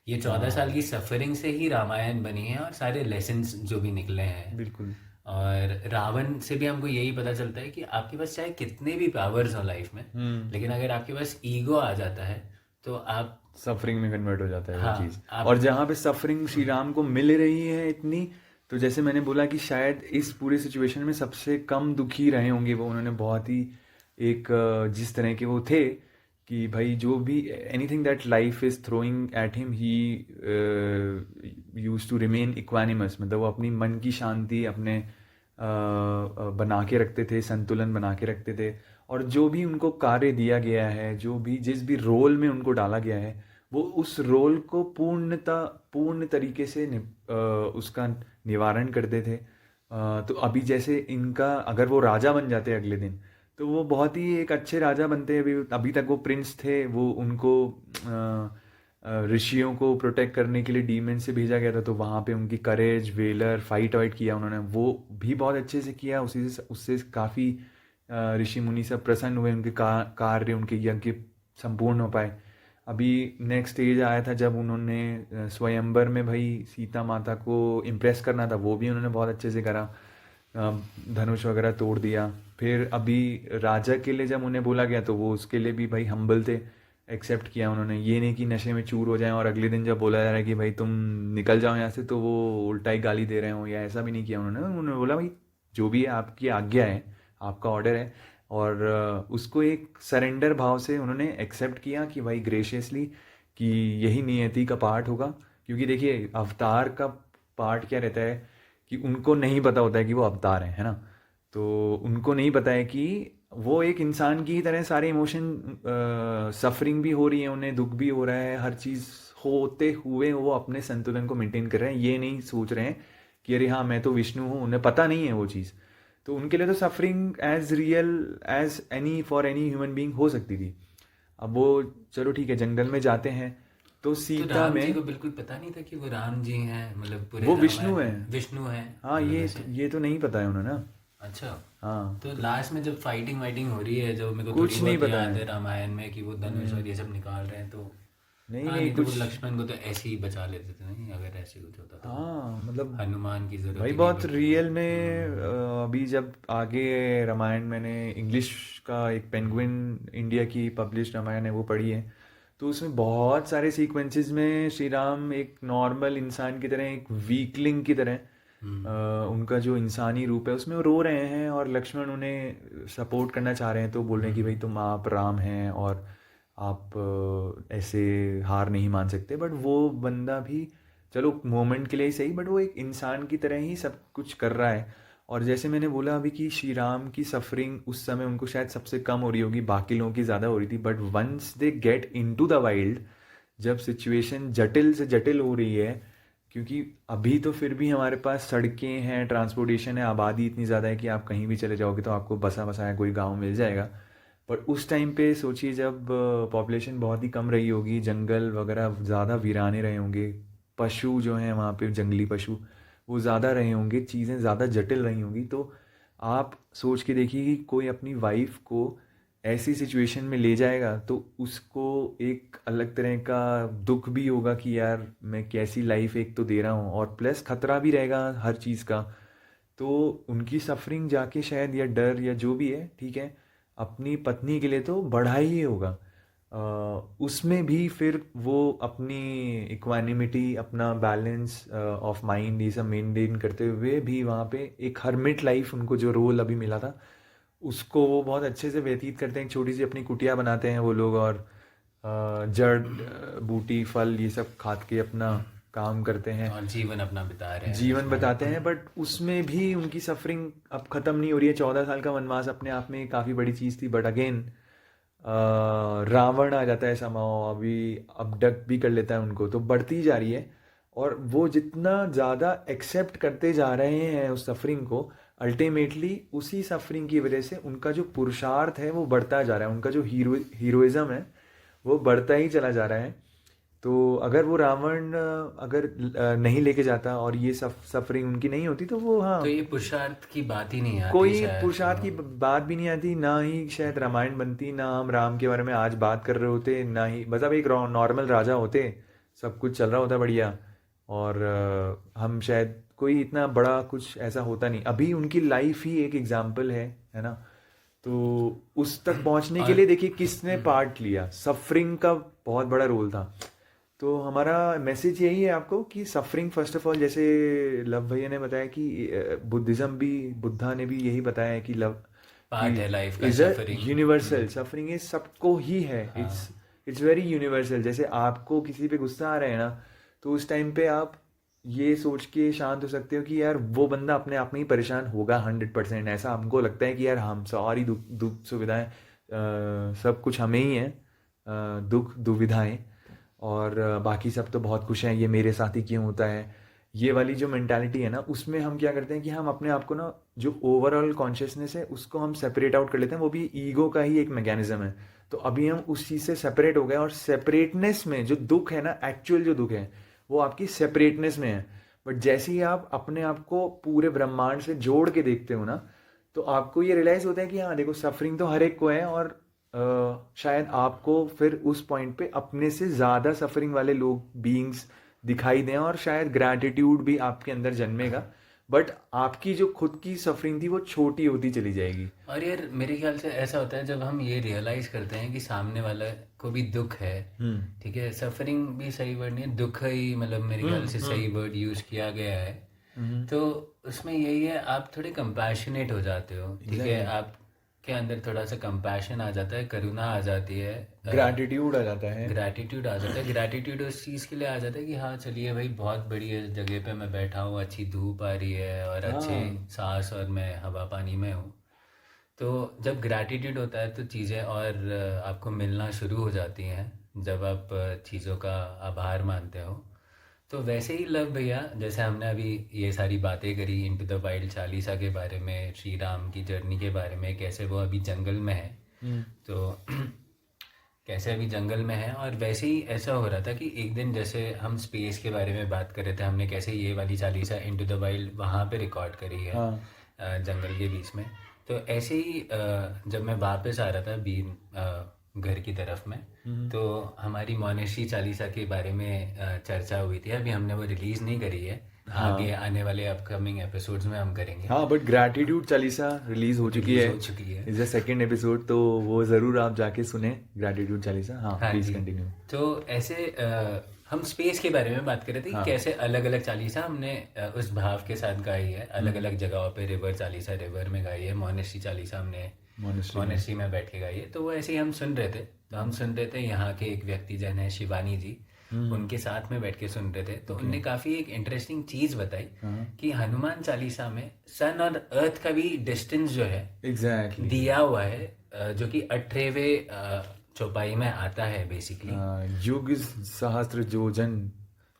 ये 14 साल की सफरिंग से ही रामायण बनी है और सारे लेसन्स जो भी निकले हैं। बिल्कुल। और रावण से भी हमको यही पता चलता है कि आपके पास चाहे कितने भी पावर्स हो लाइफ में, लेकिन अगर आपके पास ईगो आ जाता है तो आप, सफरिंग में कन्वर्ट हो जाता है वो हाँ चीज़। आप, और जहाँ पे सफरिंग श्री राम को मिल रही है इतनी, तो जैसे मैंने बोला कि शायद इस पूरे सिचुएशन में सबसे कम दुखी रहे होंगे वो। उन्होंने बहुत ही एक जिस तरह के वो थे कि भाई जो भी anything that life is throwing at him, he use to remain equanimous. मतलब वो अपनी मन की शांति अपने बना के रखते थे, संतुलन बना के रखते थे। और जो भी उनको कार्य दिया गया है, जो भी जिस भी रोल में उनको डाला गया है, वो उस रोल को पूर्ण तरीके से उसका निवारण करते थे। तो अभी जैसे इनका अगर वो राजा बन जाते अगले दिन, तो वो बहुत ही एक अच्छे राजा बनते हैं। अभी अभी तक वो प्रिंस थे, वो उनको ऋषियों को प्रोटेक्ट करने के लिए डीमन से भेजा गया था, तो वहाँ पे उनकी करेज, वेलर, फाइट वाइट किया उन्होंने, वो भी बहुत अच्छे से किया। उसी से उससे काफ़ी ऋषि मुनि सब प्रसन्न हुए, उनके कार्य, उनके यज्ञ संपूर्ण हो पाए। अभी नेक्स्ट स्टेज आया था जब उन्होंने स्वयंवर में भाई सीता माता को इम्प्रेस करना था, वो भी उन्होंने बहुत अच्छे से करा। धनुष वगैरह तोड़ दिया। फिर अभी राजा के लिए जब उन्हें बोला गया तो वो उसके लिए भी भाई हम्बल थे, एक्सेप्ट किया उन्होंने। ये नहीं कि नशे में चूर हो जाएं और अगले दिन जब बोला जा रहा है कि भाई तुम निकल जाओ यहाँ से तो वो उल्टा ही गाली दे रहे हो, या ऐसा भी नहीं किया उन्होंने। उन्होंने बोला भाई जो भी है आपकी आज्ञा है, आपका ऑर्डर है, और उसको एक सरेंडर भाव से उन्होंने एक्सेप्ट किया कि भाई ग्रेशियसली कि यही नियति का पार्ट होगा। क्योंकि देखिए अवतार का पार्ट क्या रहता है कि उनको नहीं पता होता है कि वो अवतार है ना। तो उनको नहीं पता है कि वो एक इंसान की ही तरह सारे इमोशन, सफरिंग भी हो रही है उन्हें, दुख भी हो रहा है, हर चीज़ होते हुए वो अपने संतुलन को मेंटेन कर रहे हैं। ये नहीं सोच रहे हैं कि अरे हाँ मैं तो विष्णु हूँ, उन्हें पता नहीं है वो चीज़। तो उनके लिए तो suffering as real as any for any human being हो सकती थी। अब वो चलो ठीक है जंगल में जाते हैं तो तो सीता राम जी को में बिल्कुल पता नहीं था कि वो राम जी हैं, मतलब पूरे वो विष्णु रामायण है। में विष्णु हैं, हाँ मतलब ये ऐसे। ये तो नहीं पता है उन्हें ना। अच्छा। हाँ तो लास्ट में जब फाइटिंग वाइटिंग हो रही है, जो मेरे को थोड़ी कुछ नहीं बहुत पता याद है। है रामायण में, कि वो धनुष और ये सब निकाल रहे हैं, तो नहीं हाँ, नहीं नहीं तो वो कुछ। लक्ष्मण को तो ऐसे ही बचा लेते थे, नहीं अगर ऐसे कुछ होता तो हाँ मतलब हनुमान की जरूरत भाई ही नहीं बहुत पड़ती थी। रियल में अभी जब आगे रामायण मैंने इंग्लिश का एक पेंगुइन इंडिया की पब्लिश रामायण है वो पढ़ी है। तो उसमें बहुत सारे सीक्वेंसेस में श्री राम एक नॉर्मल इंसान की तरह, एक वीकलिंग की तरह, उनका जो इंसानी रूप है उसमें वो रो रहे हैं, और लक्ष्मण उन्हें सपोर्ट करना चाह रहे हैं तो बोल रहे हैं कि भाई तुम आप राम हैं और आप ऐसे हार नहीं मान सकते। बट वो बंदा भी चलो मोमेंट के लिए ही सही, बट वो एक इंसान की तरह ही सब कुछ कर रहा है। और जैसे मैंने बोला अभी कि श्री राम की सफरिंग उस समय उनको शायद सबसे कम हो रही होगी, बाकी लोगों की ज़्यादा हो रही थी। But once they get into the wild, जब सिचुएशन जटिल से जटिल हो रही है, क्योंकि अभी तो फिर भी हमारे पास सड़कें हैं, ट्रांसपोर्टेशन है, आबादी इतनी ज़्यादा है कि आप कहीं भी चले जाओगे तो आपको बसा बसाया कोई गांव मिल जाएगा। पर उस टाइम पे सोचिए जब पॉपुलेशन बहुत ही कम रही होगी, जंगल वगैरह ज़्यादा वीराने रहे होंगे, पशु जो हैं वहाँ पे जंगली पशु वो ज़्यादा रहे होंगे, चीज़ें ज़्यादा जटिल रही होंगी। तो आप सोच के देखिए कि कोई अपनी वाइफ को ऐसी सिचुएशन में ले जाएगा तो उसको एक अलग तरह का दुख भी होगा कि यार मैं कैसी लाइफ एक तो दे रहा हूँ, और प्लस खतरा भी रहेगा हर चीज़ का। तो उनकी सफरिंग जाके शायद, या डर या जो भी है ठीक है, अपनी पत्नी के लिए तो बढ़ा ही होगा। उसमें भी फिर वो अपनी इक्वानिमिटी, अपना बैलेंस ऑफ माइंड ये सब मेंटेन करते हुए भी वहाँ पे एक हर्मिट लाइफ, उनको जो रोल अभी मिला था उसको वो बहुत अच्छे से व्यतीत करते हैं। एक छोटी सी अपनी कुटिया बनाते हैं वो लोग, और जड़ बूटी फल ये सब खा के अपना काम करते हैं, और जीवन अपना बिता रहे हैं जीवन उसमें। बताते हैं। बट उसमें भी उनकी सफरिंग अब ख़त्म नहीं हो रही है। 14 साल का वनवास अपने आप में काफ़ी बड़ी चीज़ थी, बट अगेन रावण आ जाता है समाओ, अभी अबडक्ट भी कर लेता है उनको, तो बढ़ती जा रही है। और वो जितना ज़्यादा एक्सेप्ट करते जा रहे हैं उस सफरिंग को, अल्टीमेटली उसी सफरिंग की वजह से उनका जो पुरुषार्थ है वो बढ़ता जा रहा है, उनका जो हीरोइज्म है वो बढ़ता ही चला जा रहा है। तो अगर वो रावण अगर नहीं लेके जाता और ये सफरिंग उनकी नहीं होती तो वो, हाँ, तो ये पुरुषार्थ की बात ही नहीं आती कोई शायद, पुरुषार्थ की बात भी नहीं आती, ना ही शायद रामायण बनती, ना हम राम के बारे में आज बात कर रहे होते, ना ही मतलब एक नॉर्मल राजा होते, सब कुछ चल रहा होता बढ़िया। और हम शायद कोई इतना बड़ा कुछ ऐसा होता नहीं। अभी उनकी लाइफ ही एक एग्जाम्पल है ना। तो उस तक पहुंचने के और लिए देखिए किसने पार्ट लिया, सफरिंग का बहुत बड़ा रोल था। तो हमारा मैसेज यही है आपको कि सफरिंग फर्स्ट ऑफ ऑल, जैसे लव भैया ने बताया कि बुद्धिज्म भी, बुद्धा ने भी यही बताया है कि लव पार्ट है लाइफ का is a suffering. Universal, suffering is सबको ही है, इट्स हाँ। It's very universal. जैसे आपको किसी पे गुस्सा आ रहा है ना, तो उस टाइम पे आप ये सोच के शांत हो सकते हो कि यार वो बंदा अपने आप में ही परेशान होगा 100%। ऐसा हमको लगता है कि यार हम सारी दुख दुख सुविधाएं सब कुछ हमें ही है, दुख दुविधाएं, और बाकी सब तो बहुत खुश हैं, ये मेरे साथ ही क्यों होता है। ये वाली जो मेंटालिटी है ना, उसमें हम क्या करते हैं कि हम अपने आप को ना, जो ओवरऑल कॉन्शियसनेस है उसको हम सेपरेट आउट कर लेते हैं। वो भी ईगो का ही एक मैकेनिज्म है। तो अभी हम उस चीज़ से सेपरेट हो गए, और सेपरेटनेस में जो दुख है ना, एक्चुअल जो दुख है वो आपकी सेपरेटनेस में है। बट जैसे ही आप अपने आप को पूरे ब्रह्मांड से जोड़ के देखते हो ना, तो आपको ये रियलाइज़ होता है कि हाँ देखो सफरिंग तो हर एक को है, और शायद आपको फिर उस पॉइंट पे अपने से ज़्यादा सफरिंग वाले लोग, बीइंग्स दिखाई दें, और शायद ग्रैटिट्यूड भी आपके अंदर जन्मेगा। बट आपकी जो खुद की सफरिंग थी वो छोटी होती चली जाएगी। और यार मेरे ख्याल से ऐसा होता है जब हम ये रियलाइज करते हैं कि सामने वाला को भी दुख है, ठीक है, सफरिंग भी सही वर्ड नहीं है, दुख ही मतलब मेरे ख्याल से सही वर्ड यूज किया गया है। तो उसमें यही है, आप थोड़े कंपैशनेट हो जाते हो, ठीक है, आपके अंदर थोड़ा सा कंपैशन आ जाता है, करुणा आ जाती है, ग्रैटिट्यूड आ जाता है। ग्रैटिट्यूड आ जाता है। ग्रैटिट्यूड उस चीज़ के लिए आ जाता है कि हाँ चलिए भाई बहुत बढ़िया जगह पे मैं बैठा हूँ, अच्छी धूप आ रही है और अच्छे सांस और मैं हवा पानी में हूँ। तो जब ग्रैटिट्यूड होता है तो चीज़ें और आपको मिलना शुरू हो जाती हैं, जब आप चीज़ों का आभार मानते हो। तो वैसे ही लव भैया, जैसे हमने अभी ये सारी बातें करी इनटू द वाइल्ड चालीसा के बारे में, श्री राम की जर्नी के बारे में, कैसे वो अभी जंगल में है, तो कैसे अभी जंगल में है, और वैसे ही ऐसा हो रहा था कि एक दिन जैसे हम स्पेस के बारे में बात कर रहे थे, हमने कैसे ये वाली चालीसा इनटू द वाइल्ड वहाँ पे रिकॉर्ड करी है, जंगल के बीच में। तो ऐसे ही जब मैं वापस आ रहा था घर की तरफ में, तो हमारी मोनेस्ट्री चालीसा के बारे में चर्चा हुई थी। अभी हमने वो रिलीज़ नहीं करी है, आगे आने वाले अपकमिंग एपिसोड्स में हम करेंगे। हाँ, बट ग्रैटिट्यूड चालीसा रिलीज हो चुकी है, इज द सेकंड एपिसोड, तो वो ज़रूर आप जाके सुने ग्रैटिट्यूड चालीसा। हाँ, प्लीज कंटिन्यू। तो ऐसे हम स्पेस के बारे में बात कर रहे थे कि कैसे अलग अलग चालीसा हमने उस भाव के साथ गाई है, अलग अलग जगहों पे। रिवर चालीसा रिवर में गाई है, मोनेस्ट्री चालीसा हमने मोनेस्ट्री में बैठ के गाई है। तो वो ऐसे ही हम सुन रहे थे, तो हम सुन रहे थे, यहाँ के एक व्यक्ति जन है शिवानी जी, उनके साथ में बैठ के सुन रहे थे। तो उनने काफ़ी एक इंटरेस्टिंग चीज़ बताई कि हनुमान चालीसा में सन और अर्थ का भी डिस्टेंस जो है एग्जैक्टली दिया हुआ है, जो कि 18वें चौपाई में आता है बेसिकली। युग सहस्त्र योजन,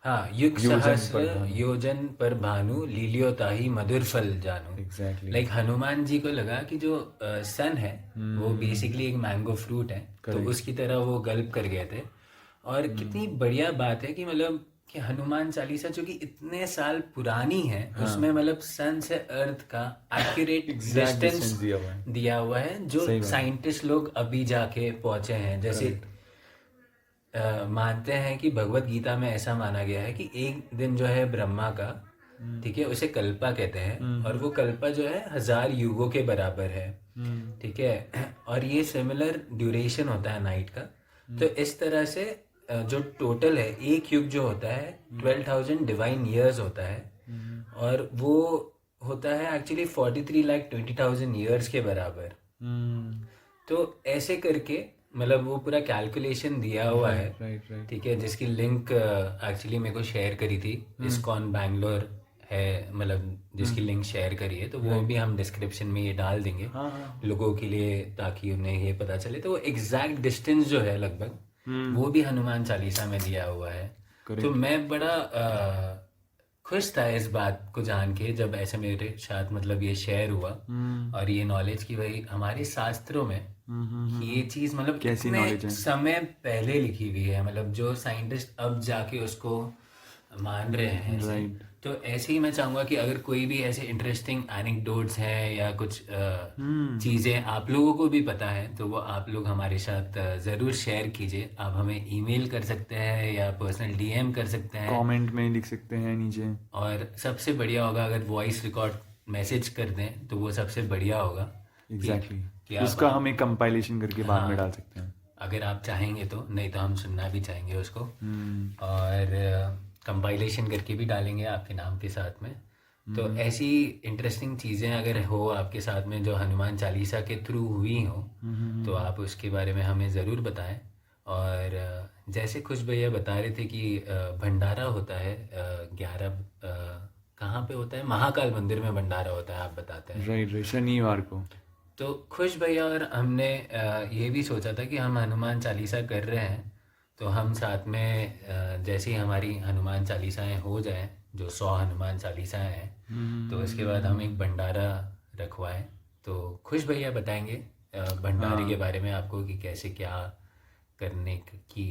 हाँ, युग सहस्र योजन पर भानु, लीलियो ताही मधुर फल जानू। एग्जैक्टली लाइक हनुमान जी को लगा कि जो सन है वो बेसिकली एक मैंगो फ्रूट है, तो उसकी तरह वो गल्प कर गए थे। और कितनी बढ़िया बात है कि मतलब कि हनुमान चालीसा जो कि इतने साल पुरानी है, उसमें मतलब सन से अर्थ का एक्यूरेट डिस्टेंस दिया हुआ है, जो साइंटिस्ट लोग अभी जाके पहुंचे हैं। जैसे मानते हैं कि भगवत गीता में ऐसा माना गया है कि एक दिन जो है ब्रह्मा का, ठीक है, उसे कल्पा कहते हैं, और वो कल्पा जो है 1000 युगों के बराबर है, ठीक है। और ये सिमिलर ड्यूरेशन होता है नाइट का। तो इस तरह से जो टोटल है एक युग जो होता है 12,000 डिवाइन ईयर्स होता है, और वो होता है एक्चुअली 43,20,000 ईयर्स के बराबर। तो ऐसे करके मतलब वो पूरा कैलकुलेशन दिया हुआ है, ठीक है, जिसकी लिंक एक्चुअली मेरे को शेयर करी थी इस्कॉन बैंगलोर है, मतलब जिसकी लिंक शेयर करी है, तो वो भी हम डिस्क्रिप्शन में ये डाल देंगे लोगों के लिए, ताकि उन्हें ये पता चले। तो वो एग्जैक्ट डिस्टेंस जो है लगभग वो भी हनुमान चालीसा में दिया हुआ है। तो मैं बड़ा खुश था इस बात को जान के, जब ऐसे मेरे साथ मतलब ये शेयर हुआ, और ये नॉलेज की भाई हमारे शास्त्रों में ये चीज मतलब कितने समय पहले लिखी हुई है, मतलब जो साइंटिस्ट अब जाके उसको मान रहे हैं। तो ऐसे ही मैं चाहूंगा कि अगर कोई भी ऐसे इंटरेस्टिंग एनेक्डोट्स हैं या कुछ चीज़ें आप लोगों को भी पता है, तो वो आप लोग हमारे साथ ज़रूर शेयर कीजिए। आप हमें ईमेल कर सकते हैं या पर्सनल डीएम कर सकते हैं, कमेंट में लिख सकते हैं नीचे, और सबसे बढ़िया होगा अगर वॉइस रिकॉर्ड मैसेज कर दें, तो वो सबसे बढ़िया होगा। एग्जैक्टली उसका हम एक कंपाइलेशन करके बाद में डाल सकते हैं अगर आप चाहेंगे तो, नहीं तो हम सुनना भी चाहेंगे उसको, और कंपाइलेशन करके भी डालेंगे आपके नाम के साथ में। तो ऐसी इंटरेस्टिंग चीज़ें अगर हो आपके साथ में जो हनुमान चालीसा के थ्रू हुई हो, तो आप उसके बारे में हमें ज़रूर बताएं। और जैसे खुश भैया बता रहे थे कि भंडारा होता है 11 कहाँ पे होता है, महाकाल मंदिर में भंडारा होता है, आप बताते हैं। राइट, शनिवार को। तो खुश भैया और हमने ये भी सोचा था कि हम हनुमान चालीसा कर रहे हैं, तो हम साथ में जैसे ही हमारी हनुमान चालीसाएं हो जाएं, जो 100 हनुमान चालीसाएं हैं, तो उसके बाद हम एक भंडारा रखवाएं। तो खुश भैया बताएंगे भंडारे के बारे में आपको कि कैसे क्या करने की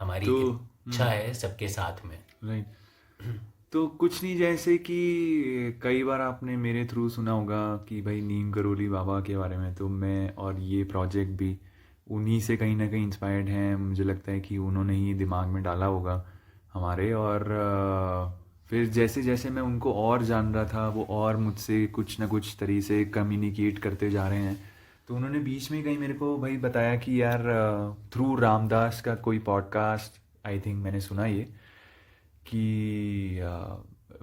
हमारी इच्छा है सबके साथ में। राइट, तो कुछ नहीं, जैसे कि कई बार आपने मेरे थ्रू सुना होगा कि भाई नीम करोली बाबा के बारे में, तो मैं और ये प्रोजेक्ट भी उन्हीं से कहीं ना कहीं इंस्पायर्ड हैं। मुझे लगता है कि उन्होंने ही दिमाग में डाला होगा हमारे, और फिर जैसे जैसे मैं उनको और जान रहा था, वो और मुझसे कुछ ना कुछ तरीके से कम्युनिकेट करते जा रहे हैं। तो उन्होंने बीच में कहीं मेरे को भाई बताया कि यार थ्रू रामदास का कोई पॉडकास्ट, आई थिंक मैंने सुना ये, कि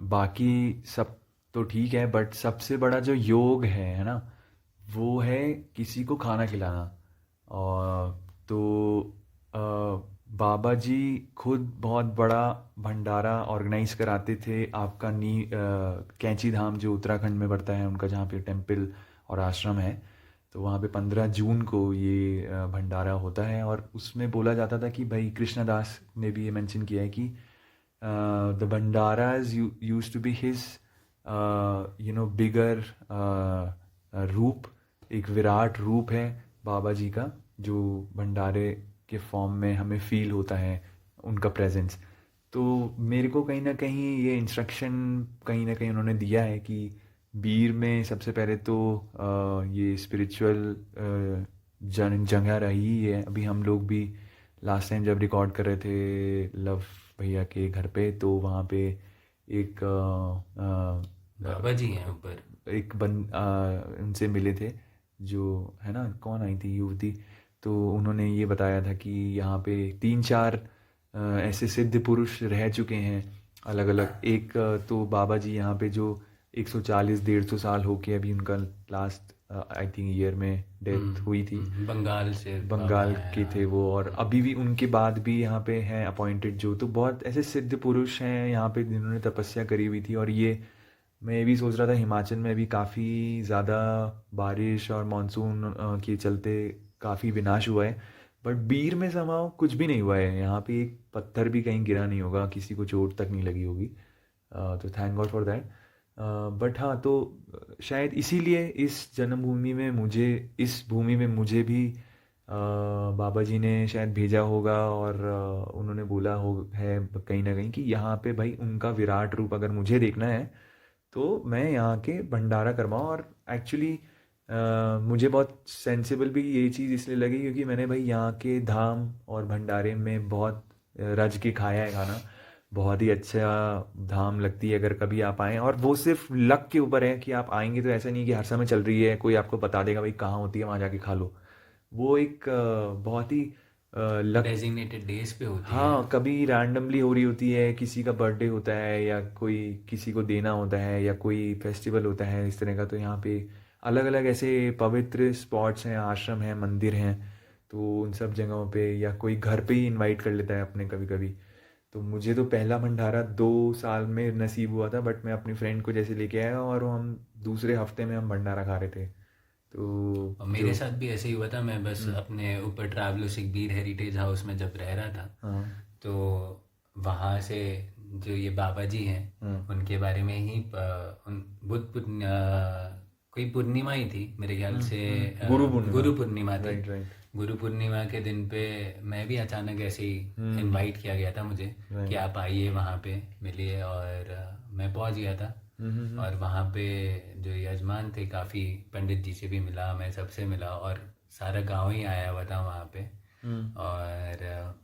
बाकी सब तो ठीक है बट सबसे बड़ा जो योग है ना, वो है किसी को खाना खिलाना। और तो अ, बाबा जी खुद बहुत बड़ा भंडारा ऑर्गेनाइज कराते थे। आपका कैंची धाम जो उत्तराखंड में पड़ता है उनका, जहाँ पे टेम्पल और आश्रम है, तो वहाँ पे 15 जून को ये भंडारा होता है। और उसमें बोला जाता था कि भाई, कृष्णदास ने भी ये मेंशन किया है कि the Bhandaras used to be his बिगर रूप, एक विराट रूप है बाबा जी का, जो भंडारे के फॉर्म में हमें फील होता है उनका प्रेजेंस। तो मेरे को कहीं ना कहीं ये इंस्ट्रक्शन कहीं ना कहीं उन्होंने दिया है कि बीर में सबसे पहले तो ये स्पिरिचुअल जगह रही है। अभी हम लोग भी लास्ट टाइम जब रिकॉर्ड कर रहे थे लव भैया के घर पे, तो वहाँ पे एक बाबा जी हैं ऊपर। उनसे मिले थे, जो है ना, कौन आई थी, युवती। तो उन्होंने ये बताया था कि यहाँ पे 3-4 ऐसे सिद्ध पुरुष रह चुके हैं अलग अलग। एक तो बाबा जी यहाँ पे जो 140-150 साल हो के अभी उनका लास्ट आई थिंक ईयर में डेथ हुई थी। बंगाल से बाबा बंगाल हैं, के थे वो, और अभी भी उनके बाद भी यहाँ पे हैं अपॉइंटेड जो। तो बहुत ऐसे सिद्ध पुरुष हैं यहाँ पे जिन्होंने तपस्या करी हुई थी। और ये मैं भी सोच रहा था, हिमाचल में भी काफ़ी ज़्यादा बारिश और मानसून के चलते काफ़ी विनाश हुआ है, बट बीर में समाओ कुछ भी नहीं हुआ है। यहाँ पे एक पत्थर भी कहीं गिरा नहीं होगा, किसी को चोट तक नहीं लगी होगी। तो thank God for that. But हाँ, तो शायद इसीलिए इस भूमि में मुझे भी बाबा जी ने शायद भेजा होगा। और उन्होंने बोला हो है कहीं ना कहीं कि यहाँ पे भाई उनका विराट रूप अगर मुझे देखना है तो मैं यहाँ के भंडारा करवाऊँ। और एक्चुअली मुझे बहुत सेंसिबल भी ये चीज़ इसलिए लगी क्योंकि मैंने भाई यहाँ के धाम और भंडारे में बहुत रज के खाया है खाना। बहुत ही अच्छा धाम लगती है अगर कभी आप आएँ। और वो सिर्फ लक के ऊपर है कि आप आएंगे, तो ऐसा नहीं कि हर समय चल रही है, कोई आपको बता देगा भाई कहाँ होती है, वहाँ जाके खा लो। वो एक बहुत ही लक। डेजिग्नेटेड डेज पे होती है। हाँ, कभी रैंडमली हो रही होती है, किसी का बर्थडे होता है या कोई किसी को देना होता है या कोई फेस्टिवल होता है इस तरह का। तो यहाँ पे अलग अलग ऐसे पवित्र स्पॉट्स हैं, आश्रम हैं, मंदिर हैं। तो उन सब जगहों पे या कोई घर पे ही इनवाइट कर लेता है अपने कभी कभी। तो मुझे तो पहला भंडारा 2 साल में नसीब हुआ था, बट मैं अपनी फ्रेंड को जैसे लेके आया और हम दूसरे हफ्ते में हम भंडारा खा रहे थे। तो और मेरे जो साथ भी ऐसे ही हुआ था। मैं बस अपने ऊपर ट्रैवलो सिकबीर हेरिटेज हाउस में जब रह रहा था, हाँ तो वहाँ से जो ये बाबा जी हैं हाँ उनके बारे में ही उन कोई पूर्णिमा ही थी मेरे ख्याल से। गुरु पूर्णिमा। गुरु पूर्णिमा थी। राइट राइट गुरु पूर्णिमा के दिन पे मैं भी अचानक ऐसे ही इनवाइट किया गया था मुझे कि राइट। आप आइए वहाँ पे मिलिए। और मैं पहुँच गया था। और वहाँ पे जो यजमान थे, काफ़ी पंडित जी से भी मिला, मैं सबसे मिला, और सारा गांव ही आया हुआ था वहाँ पे। और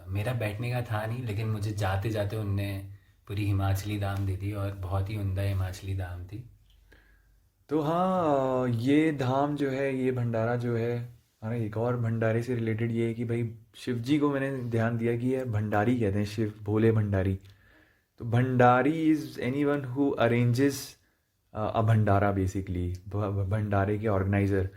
मेरा बैठने का था नहीं, लेकिन मुझे जाते जाते उनने पूरी हिमाचली दाम दी थी, और बहुत ही उम्दा हिमाचली दाम थी। तो हाँ, ये धाम जो है, ये भंडारा जो है, हाँ, एक और भंडारे से रिलेटेड ये है कि भाई शिव जी को मैंने ध्यान दिया कि ये भंडारी कहते हैं, शिव भोले भंडारी। तो Bhandari is any one who arranges a Bhandara basically, भंडारे के ऑर्गेनाइजर।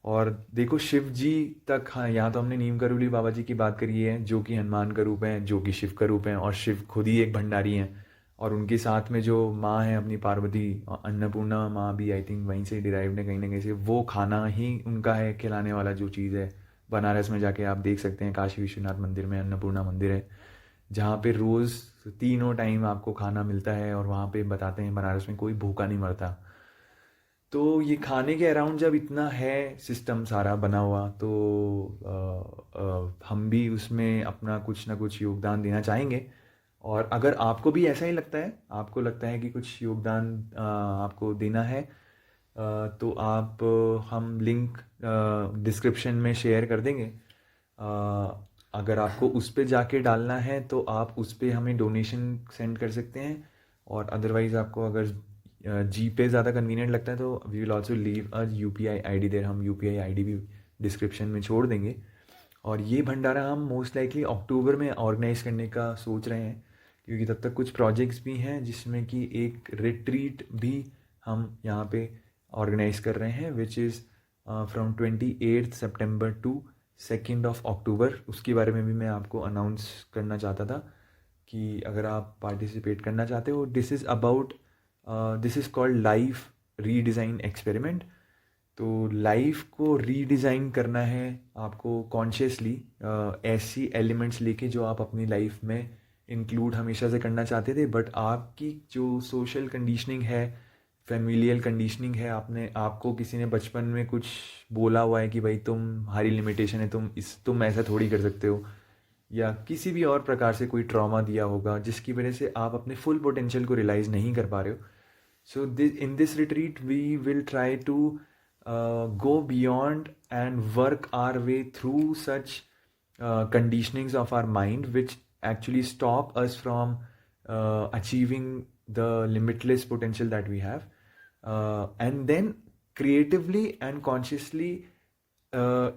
और देखो शिव जी तक, हाँ, यहाँ तो हमने नीम करोली बाबा जी की बात करी है जो कि हनुमान का रूप हैं, जो कि शिव का रूप हैं, और शिव खुद ही एक भंडारी हैं। और उनके साथ में जो माँ है अपनी पार्वती, अन्नपूर्णा माँ भी आई थिंक वहीं से डिराइव्ड है कहीं ना कहीं से। वो खाना ही उनका है खिलाने वाला जो चीज़ है। बनारस में जाके आप देख सकते हैं, काशी विश्वनाथ मंदिर में अन्नपूर्णा मंदिर है, जहाँ पे रोज़ तीनों टाइम आपको खाना मिलता है। और वहाँ पे बताते हैं बनारस में कोई भूखा नहीं मरता। तो ये खाने के अराउंड जब इतना है सिस्टम सारा बना हुआ, तो हम भी उसमें अपना कुछ ना कुछ योगदान देना चाहेंगे। और अगर आपको भी ऐसा ही लगता है, आपको लगता है कि कुछ योगदान आपको देना है, तो हम लिंक डिस्क्रिप्शन में शेयर कर देंगे। अगर आपको उस पे जाके डालना है तो आप उस पे हमें डोनेशन सेंड कर सकते हैं, और अदरवाइज़ आपको अगर जी पे ज़्यादा कन्वीनियंट लगता है तो we will also leave a UPI ID there, हम यूपीआई आईडी भी डिस्क्रिप्शन में छोड़ देंगे। और ये भंडारा हम मोस्ट लाइकली अक्टूबर में ऑर्गेनाइज करने का सोच रहे हैं, क्योंकि तब तक कुछ प्रोजेक्ट्स भी हैं जिसमें कि एक रिट्रीट भी हम यहाँ पे ऑर्गेनाइज कर रहे हैं, which is from 28 September to 2 October. उसके बारे में भी मैं आपको अनाउंस करना चाहता था कि अगर आप पार्टिसिपेट करना चाहते हो, this is called life redesign experiment. तो लाइफ को रीडिज़ाइन करना है आपको कॉन्शियसली, ऐसी एलिमेंट्स लेके जो आप अपनी लाइफ में इंक्लूड हमेशा से करना चाहते थे, बट आपकी जो सोशल कंडीशनिंग है, फैमिलियल कंडीशनिंग है, आपको किसी ने बचपन में कुछ बोला हुआ है कि भाई तुम्हारी लिमिटेशन है, तुम ऐसा थोड़ी कर सकते हो, या किसी भी और प्रकार से कोई ट्रॉमा दिया होगा जिसकी वजह से आप अपने फुल पोटेंशियल को रियलाइज़ नहीं कर पा रहे हो। So in this retreat, we will try to go beyond and work our way through such conditionings of our mind, which actually stop us from achieving the limitless potential that we have, and then creatively and consciously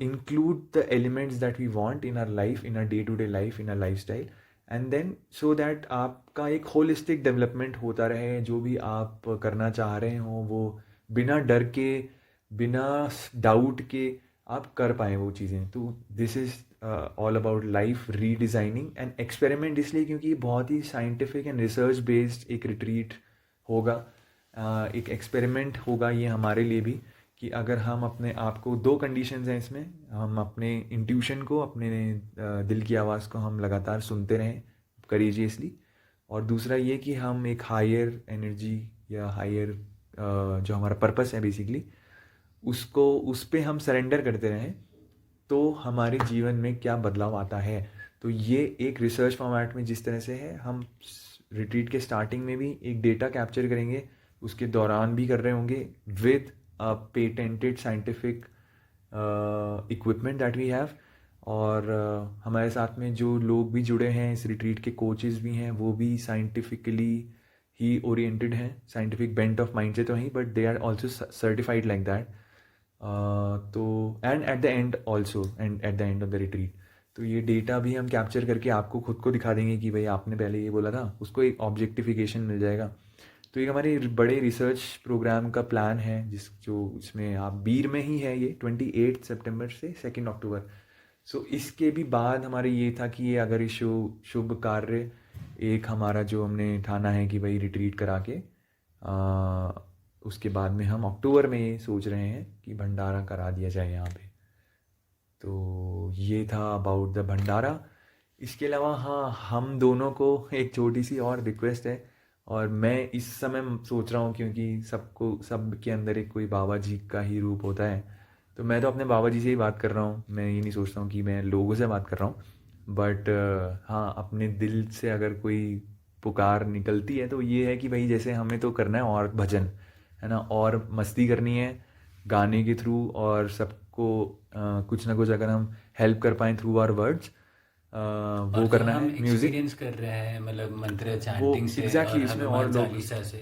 include the elements that we want in our life, in our day-to-day life, in our lifestyle, and then so that आपका एक holistic development होता रहे। जो भी आप करना चाह रहे हो वो बिना डर के, बिना डाउट के आप कर पाएँ वो चीज़ें। तो this is all about life redesigning and experiment, इसलिए क्योंकि ये बहुत ही साइंटिफिक एंड रिसर्च बेस्ड एक रिट्रीट होगा, एक एक्सपेरिमेंट होगा ये हमारे लिए भी, कि अगर हम अपने आप को, दो कंडीशंस हैं इसमें, हम अपने इंट्यूशन को, अपने दिल की आवाज़ को हम लगातार सुनते रहें करेजियसली, और दूसरा ये कि हम एक हायर एनर्जी या हायर जो हमारा पर्पस है बेसिकली, उसको, उस पे हम सरेंडर करते रहें, तो हमारे जीवन में क्या बदलाव आता है। तो ये एक रिसर्च फॉर्मेट में जिस तरह से है, हम रिट्रीट के स्टार्टिंग में भी एक डेटा कैप्चर करेंगे, उसके दौरान भी कर रहे होंगे with patented scientific equipment that we have, और हमारे साथ में जो लोग भी जुड़े हैं इस रिट्रीट के कोचेस भी हैं, वो भी साइंटिफिकली ही ओरिएंटेड हैं, साइंटिफिक बेंट ऑफ माइंड से तो नहीं, but they are also certified like that. तो and at the end also, and at the end of the retreat, तो ये डेटा भी हम कैप्चर करके आपको खुद को दिखा देंगे कि भाई आपने पहले ये बोला था, उसको एक ऑब्जेक्टिफिकेशन मिल जाएगा। तो एक हमारे बड़े रिसर्च प्रोग्राम का प्लान है, इसमें आप बीर में ही है ये, 28 सितंबर से 2 अक्टूबर। सो इसके भी बाद हमारे ये था कि ये अगर ये शुभ कार्य एक हमारा जो हमने ठाना है कि भाई रिट्रीट करा के उसके बाद में हम अक्टूबर में ये सोच रहे हैं कि भंडारा करा दिया जाए यहाँ पे। तो ये था अबाउट द भंडारा। इसके अलावा हाँ, हम दोनों को एक छोटी सी और रिक्वेस्ट है, और मैं इस समय सोच रहा हूँ क्योंकि सब के अंदर एक कोई बाबा जी का ही रूप होता है, तो मैं तो अपने बाबा जी से ही बात कर रहा हूँ, मैं ये नहीं सोचता हूँ कि मैं लोगों से बात कर रहा हूँ, बट हाँ, अपने दिल से अगर कोई पुकार निकलती है तो ये है कि भाई जैसे हमें तो करना है और भजन, है ना, और मस्ती करनी है गाने के थ्रू, और सबको कुछ ना कुछ अगर हम हेल्प कर पाएँ थ्रू आवर वर्ड्स, वो करना है। म्यूजिक एक्सपीरियंस कर रहे हैं, मतलब मंत्र चैंटिंग से, एग्जैक्टली, और इसमें और हनुमान लोग, चालीसा से,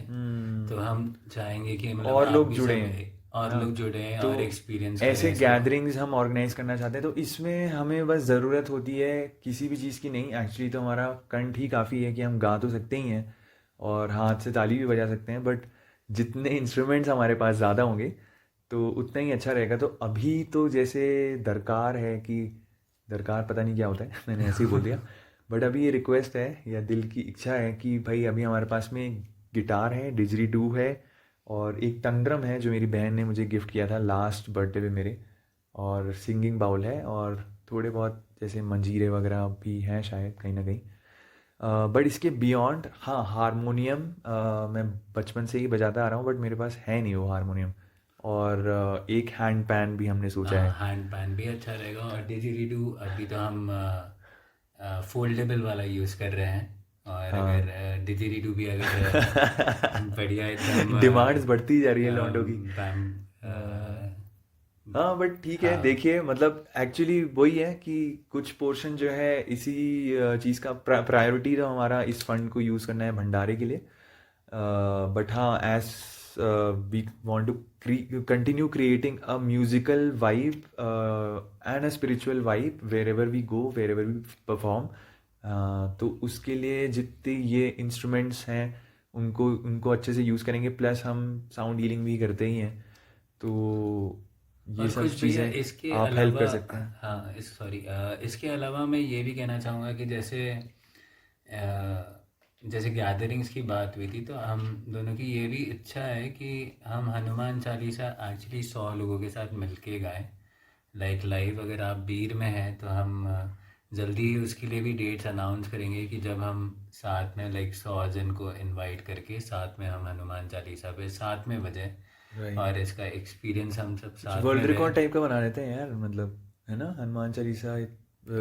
तो हम चाहेंगे कि मतलब और आप लोग भी जुड़े सब हैं, और हाँ, लोग जुड़े हैं तो और एक्सपीरियंस ऐसे करें इसको। गैदरिंग्स हम ऑर्गेनाइज करना चाहते हैं। तो इसमें हमें बस ज़रूरत होती है किसी भी चीज़ की नहीं, एक्चुअली तो हमारा कंठ ही काफ़ी है कि हम गा तो सकते ही हैं और हाथ से ताली भी बजा सकते हैं, बट जितने इंस्ट्रूमेंट्स हमारे पास ज़्यादा होंगे तो उतना ही अच्छा रहेगा। तो अभी तो जैसे दरकार है कि, दरकार पता नहीं क्या होता है मैंने ऐसे ही बोल दिया, बट अभी ये रिक्वेस्ट है या दिल की इच्छा है कि भाई अभी हमारे पास में गिटार है, डिजरीडू है, और एक तंद्रम है जो मेरी बहन ने मुझे गिफ्ट किया था लास्ट बर्थडे पे मेरे, और सिंगिंग बाउल है, और थोड़े बहुत जैसे मंजीरे वगैरह भी हैं शायद कहीं ना कहीं, बट इसके बियॉन्ड हाँ, हारमोनियम मैं बचपन से ही बजाता आ रहा हूँ, बट मेरे पास है नहीं वो हारमोनियम, और एक हैंड पैन भी हमने सोचा है। हैंड पैन भी अच्छा रहेगा, और डिजिटू अभी तो हम फोल्डेबल वाला यूज़ कर रहे हैं, और हाँ अगर डिजिटू भी अगर बढ़िया एकदम डिमांड्स बढ़ती जा रही है लौंडों की। बैम हाँ बट ठीक है, हाँ देखिए मतलब एक्चुअली वही है कि कुछ पोर्शन जो है इसी चीज़ का प्रायोरिटी तो हमारा इस फंड को यूज़ करना है भंडारे के लिए, बट हाँ as we want to continue creating a musical vibe and a spiritual vibe wherever we go, wherever we perform, तो उसके लिए जितने ये इंस्ट्रूमेंट्स हैं उनको उनको अच्छे से यूज़ करेंगे, प्लस हम साउंड हीलिंग भी करते ही हैं, तो ये और सब कुछ भैया चीज़ें इसके आप हेल्प अलावा, कर सकते हैं। हाँ इस सॉरी इसके अलावा मैं ये भी कहना चाहूँगा कि जैसे गैदरिंग्स की बात हुई थी, तो हम दोनों की ये भी इच्छा है कि हम हनुमान चालीसा एक्चुअली 100 लोगों के साथ मिलके गाएं, लाइक लाइव। अगर आप बीर में हैं तो हम जल्दी ही उसके लिए भी डेट्स अनाउंस करेंगे कि जब हम साथ में लाइक 100 जन को इनवाइट करके साथ में हम हनुमान चालीसा पे साथ में बजें राइट, और इसका एक्सपीरियंस हम सब कुछ साथ में वर्ल्ड रिकॉर्ड लें। टाइप का बना लेते हैं यार, मतलब है ना, Hanuman Chalisa,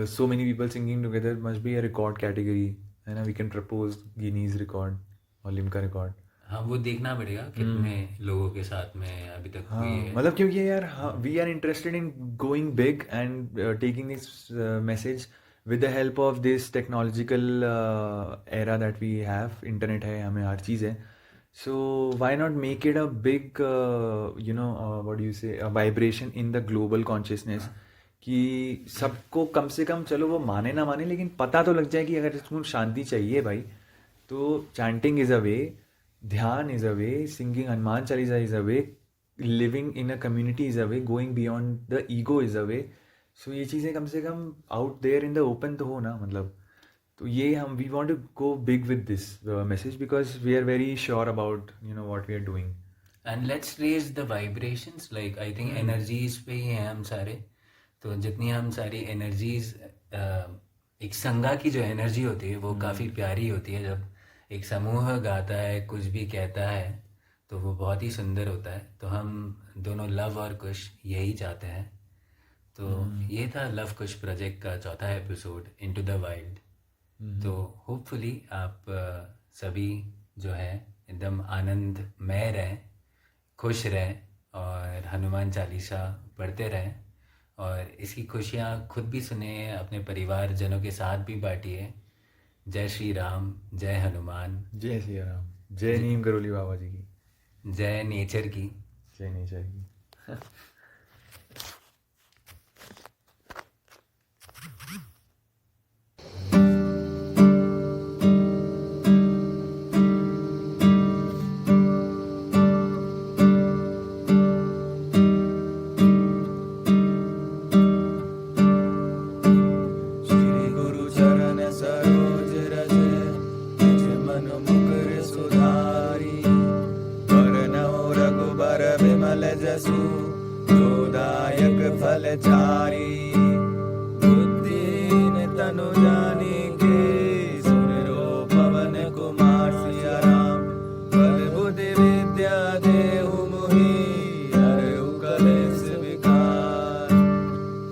so many people singing together must be a record category, है ना, we can propose Guinness record और लिम्का रिकॉर्ड। हाँ वो देखना पड़ेगा कितने लोगों के साथ में अभी तक हुई हाँ है। मतलब क्योंकि यार we are interested in going big and taking this message with the help of this technological era that we have, internet है, हमें हर चीज़ है, so why not make it a big you know what you say vibration in the global consciousness, कि सबको कम से कम, चलो वो माने ना माने लेकिन पता तो लग जाए कि अगर इसको शांति चाहिए भाई, तो चैंटिंग इज़ अ वे, ध्यान is a way, singing Hanuman Chalisa is a way, living in a community is a way, going beyond the ego is a way, so ये चीज़ें कम से कम out there in the open तो हो ना, मतलब तो ये हम we want to go big with this message because we are very sure about you know what we are doing. And let's raise the vibrations, like I think energies पे ही हैं हम सारे। तो जितनी हम सारी एनर्जीज, एक संगा की जो एनर्जी होती है वो काफ़ी प्यारी होती है। जब एक समूह गाता है, कुछ भी कहता है, तो वो बहुत ही सुंदर होता है। तो हम दोनों लव और कुश यही चाहते हैं। तो ये था लव कुश प्रोजेक्ट का चौथा एपिसोड, इनटू द वाइल्ड। तो होपफुली आप सभी जो है एकदम आनंदमय रहें, खुश रहें और हनुमान चालीसा पढ़ते रहें, और इसकी खुशियाँ खुद भी सुने, अपने परिवारजनों के साथ भी बांटिए। जय श्री राम, जय हनुमान, जय सिया राम, जय नीम करोली बाबा जी की, जय नेचर की। जय नेचर की। श्री गुरु चरण सरोज रज निज मन मुकुर सुधारी, वरनौ रघुबर विमल जसु जोदायक फल चारी, बुद्धिहीन तनु जानिके सुमिरो पवन कुमार सिया राम, बल बुद्धि विद्या देहु मोहि हरहु कलेश विकार,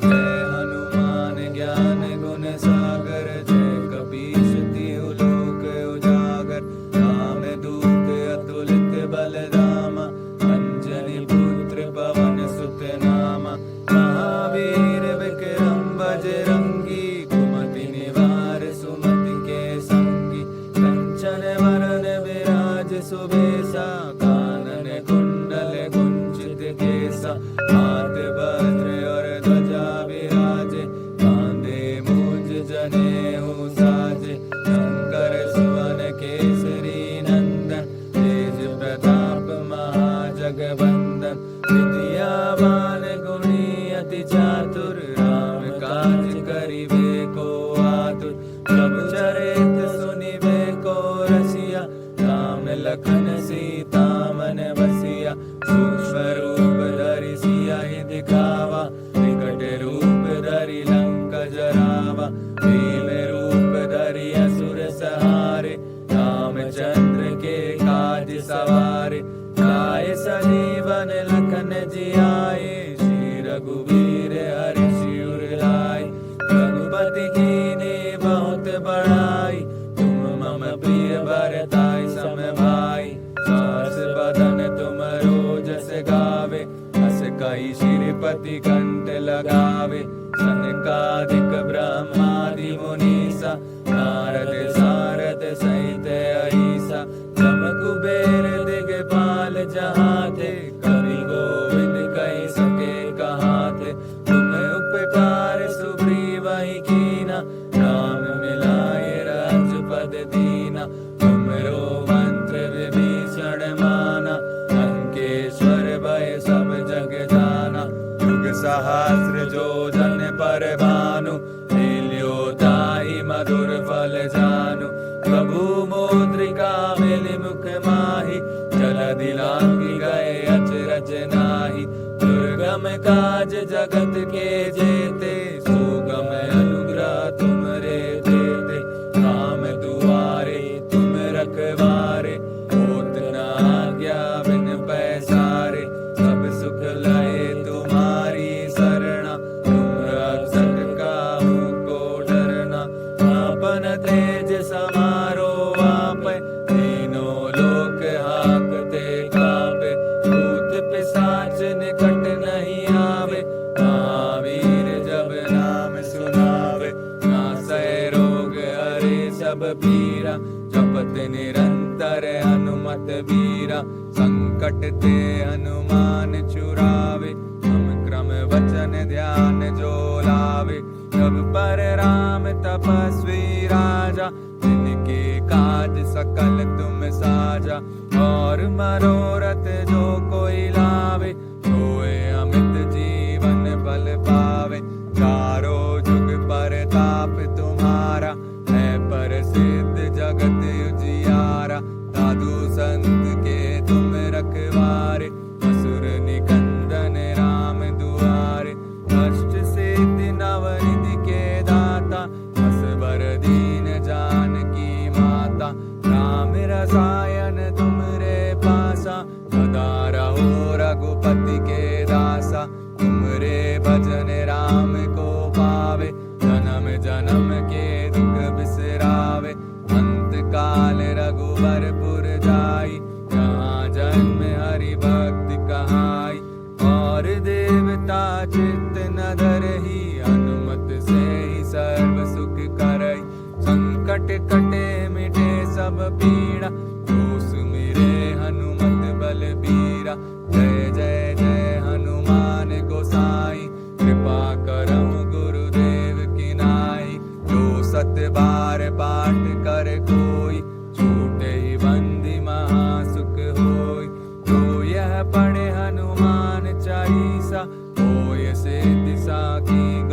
जय हनुमान ज्ञान गुण सागर, जय कपीश तिहु लोक उजागर, राम दूत अतुलित बल धामा, अंजनी पुत्र पवन सुत नामा, महावीर विक्रम बजरंगी, कुमति निवार सुमति के संगी, कंचन वरन विराज सुबेसा, कानन कुंडल कुंचित केसा, हाथ वज्र और ध्वजा विराजे, कांधे मूज जनेऊ साजे, शंकर सुवन केसरी नंदन, तेज प्रताप महाजगवंदन, विद्यावान गुणी अति चातुर, राम काज करिबे को आतुर, प्रभु चरित सुनिबे को रसिया, राम लखन सीता मन बसिया, सूक्ष्म रूप धरि सियहि दिखावा, विकट रूप धरि लंका जरावा, भीम रूप धरि असुर सहारे, रामचंद्र के काज सवारे, लाए सजीवन लखन जियाए, श्री रघुवीर हरि शिवर लाए, रघुपति कीन्ही बहुत बड़ाई, तुम मम प्रिय भरताई सम भाई, सहस बदन तुम रोजस गावे, हस कहि श्रीपति गावे। सनकादिक ब्रह्मादि मुनीसा, नारद सारद सहित अहिसा। जम कुबेर दिगपाल जहाँ थे, कवि गोविंद कहि सके कहाँ थे। तुम उपकार सुग्रीवहि कीना, राम मिलाए राजपद दीना। तुमरो मंत्र विभीषण माना, लंकेश्वर भय सब जग जाना। युग सहस्र जो जन पर भानु, लील्यो ताहि मधुर फल जानु। प्रभु मुद्रिका मिलि मुख माहि, जलधि लांघि गए अचरज नाहि। दुर्गम काज जगत के जेते, सुगम अनुग्रह तुमरे देते। राम दुआरे तुम रखवारे, होत न आज्ञा बिन पैसारे। सब सुख लहे तुम्हारी सरना, तुम रक्षक काहू को डरना। आपन तेज समारो आपै, तीनों लोक हाकते कापे। भूत पिशाच निकट नहीं आवे, महावीर जब नाम सुनावे। नासै रोग हरे सब पीरा, जपत निरंतर हनुमत बीरा। संकट ते हनुमान छुड़ावे, हम क्रम वचन ध्यान जो लावे। जब पर राम तपस्वी राजा, जिनके काज सकल तुम साजा। और मनोरथ जो कोई लावे, सोए अमित जीवन बल पावे। चारों जुग परताप तुम्हारा, है प्रसिद्ध जगत उजियारा। साधु संत के तुम रखवारे, असुर निकंदन राम दुआरे। अष्ट सिद्धि नवनिधि के दाता, असबर दीन जानकी माता। राम रसायन तुमरे पासा, सदा रहो रघुपति के दासा। तुमरे भजन राम को पावे, जन्म जन्म के दुख बिसरावे। अंत काल रघुबरपुर जाई, जहाँ जन्म हरि भक्ति कहाई। और देवता चित्त न धरहि, हनुमत से ही सर्व सुख करई। संकट कटे मिटे सब पीड़ा, जो सुमिरे हनुमत बलबीरा। जय जय जय हनुमान गोसाई, कृपा करहु गुरुदेव की नाई। जो सत बार पाठ कर कोई, छूटे ही बंदी महासुख होई। जो यह पढ़े हनुमान चालीसा, होय सिद्धि साखी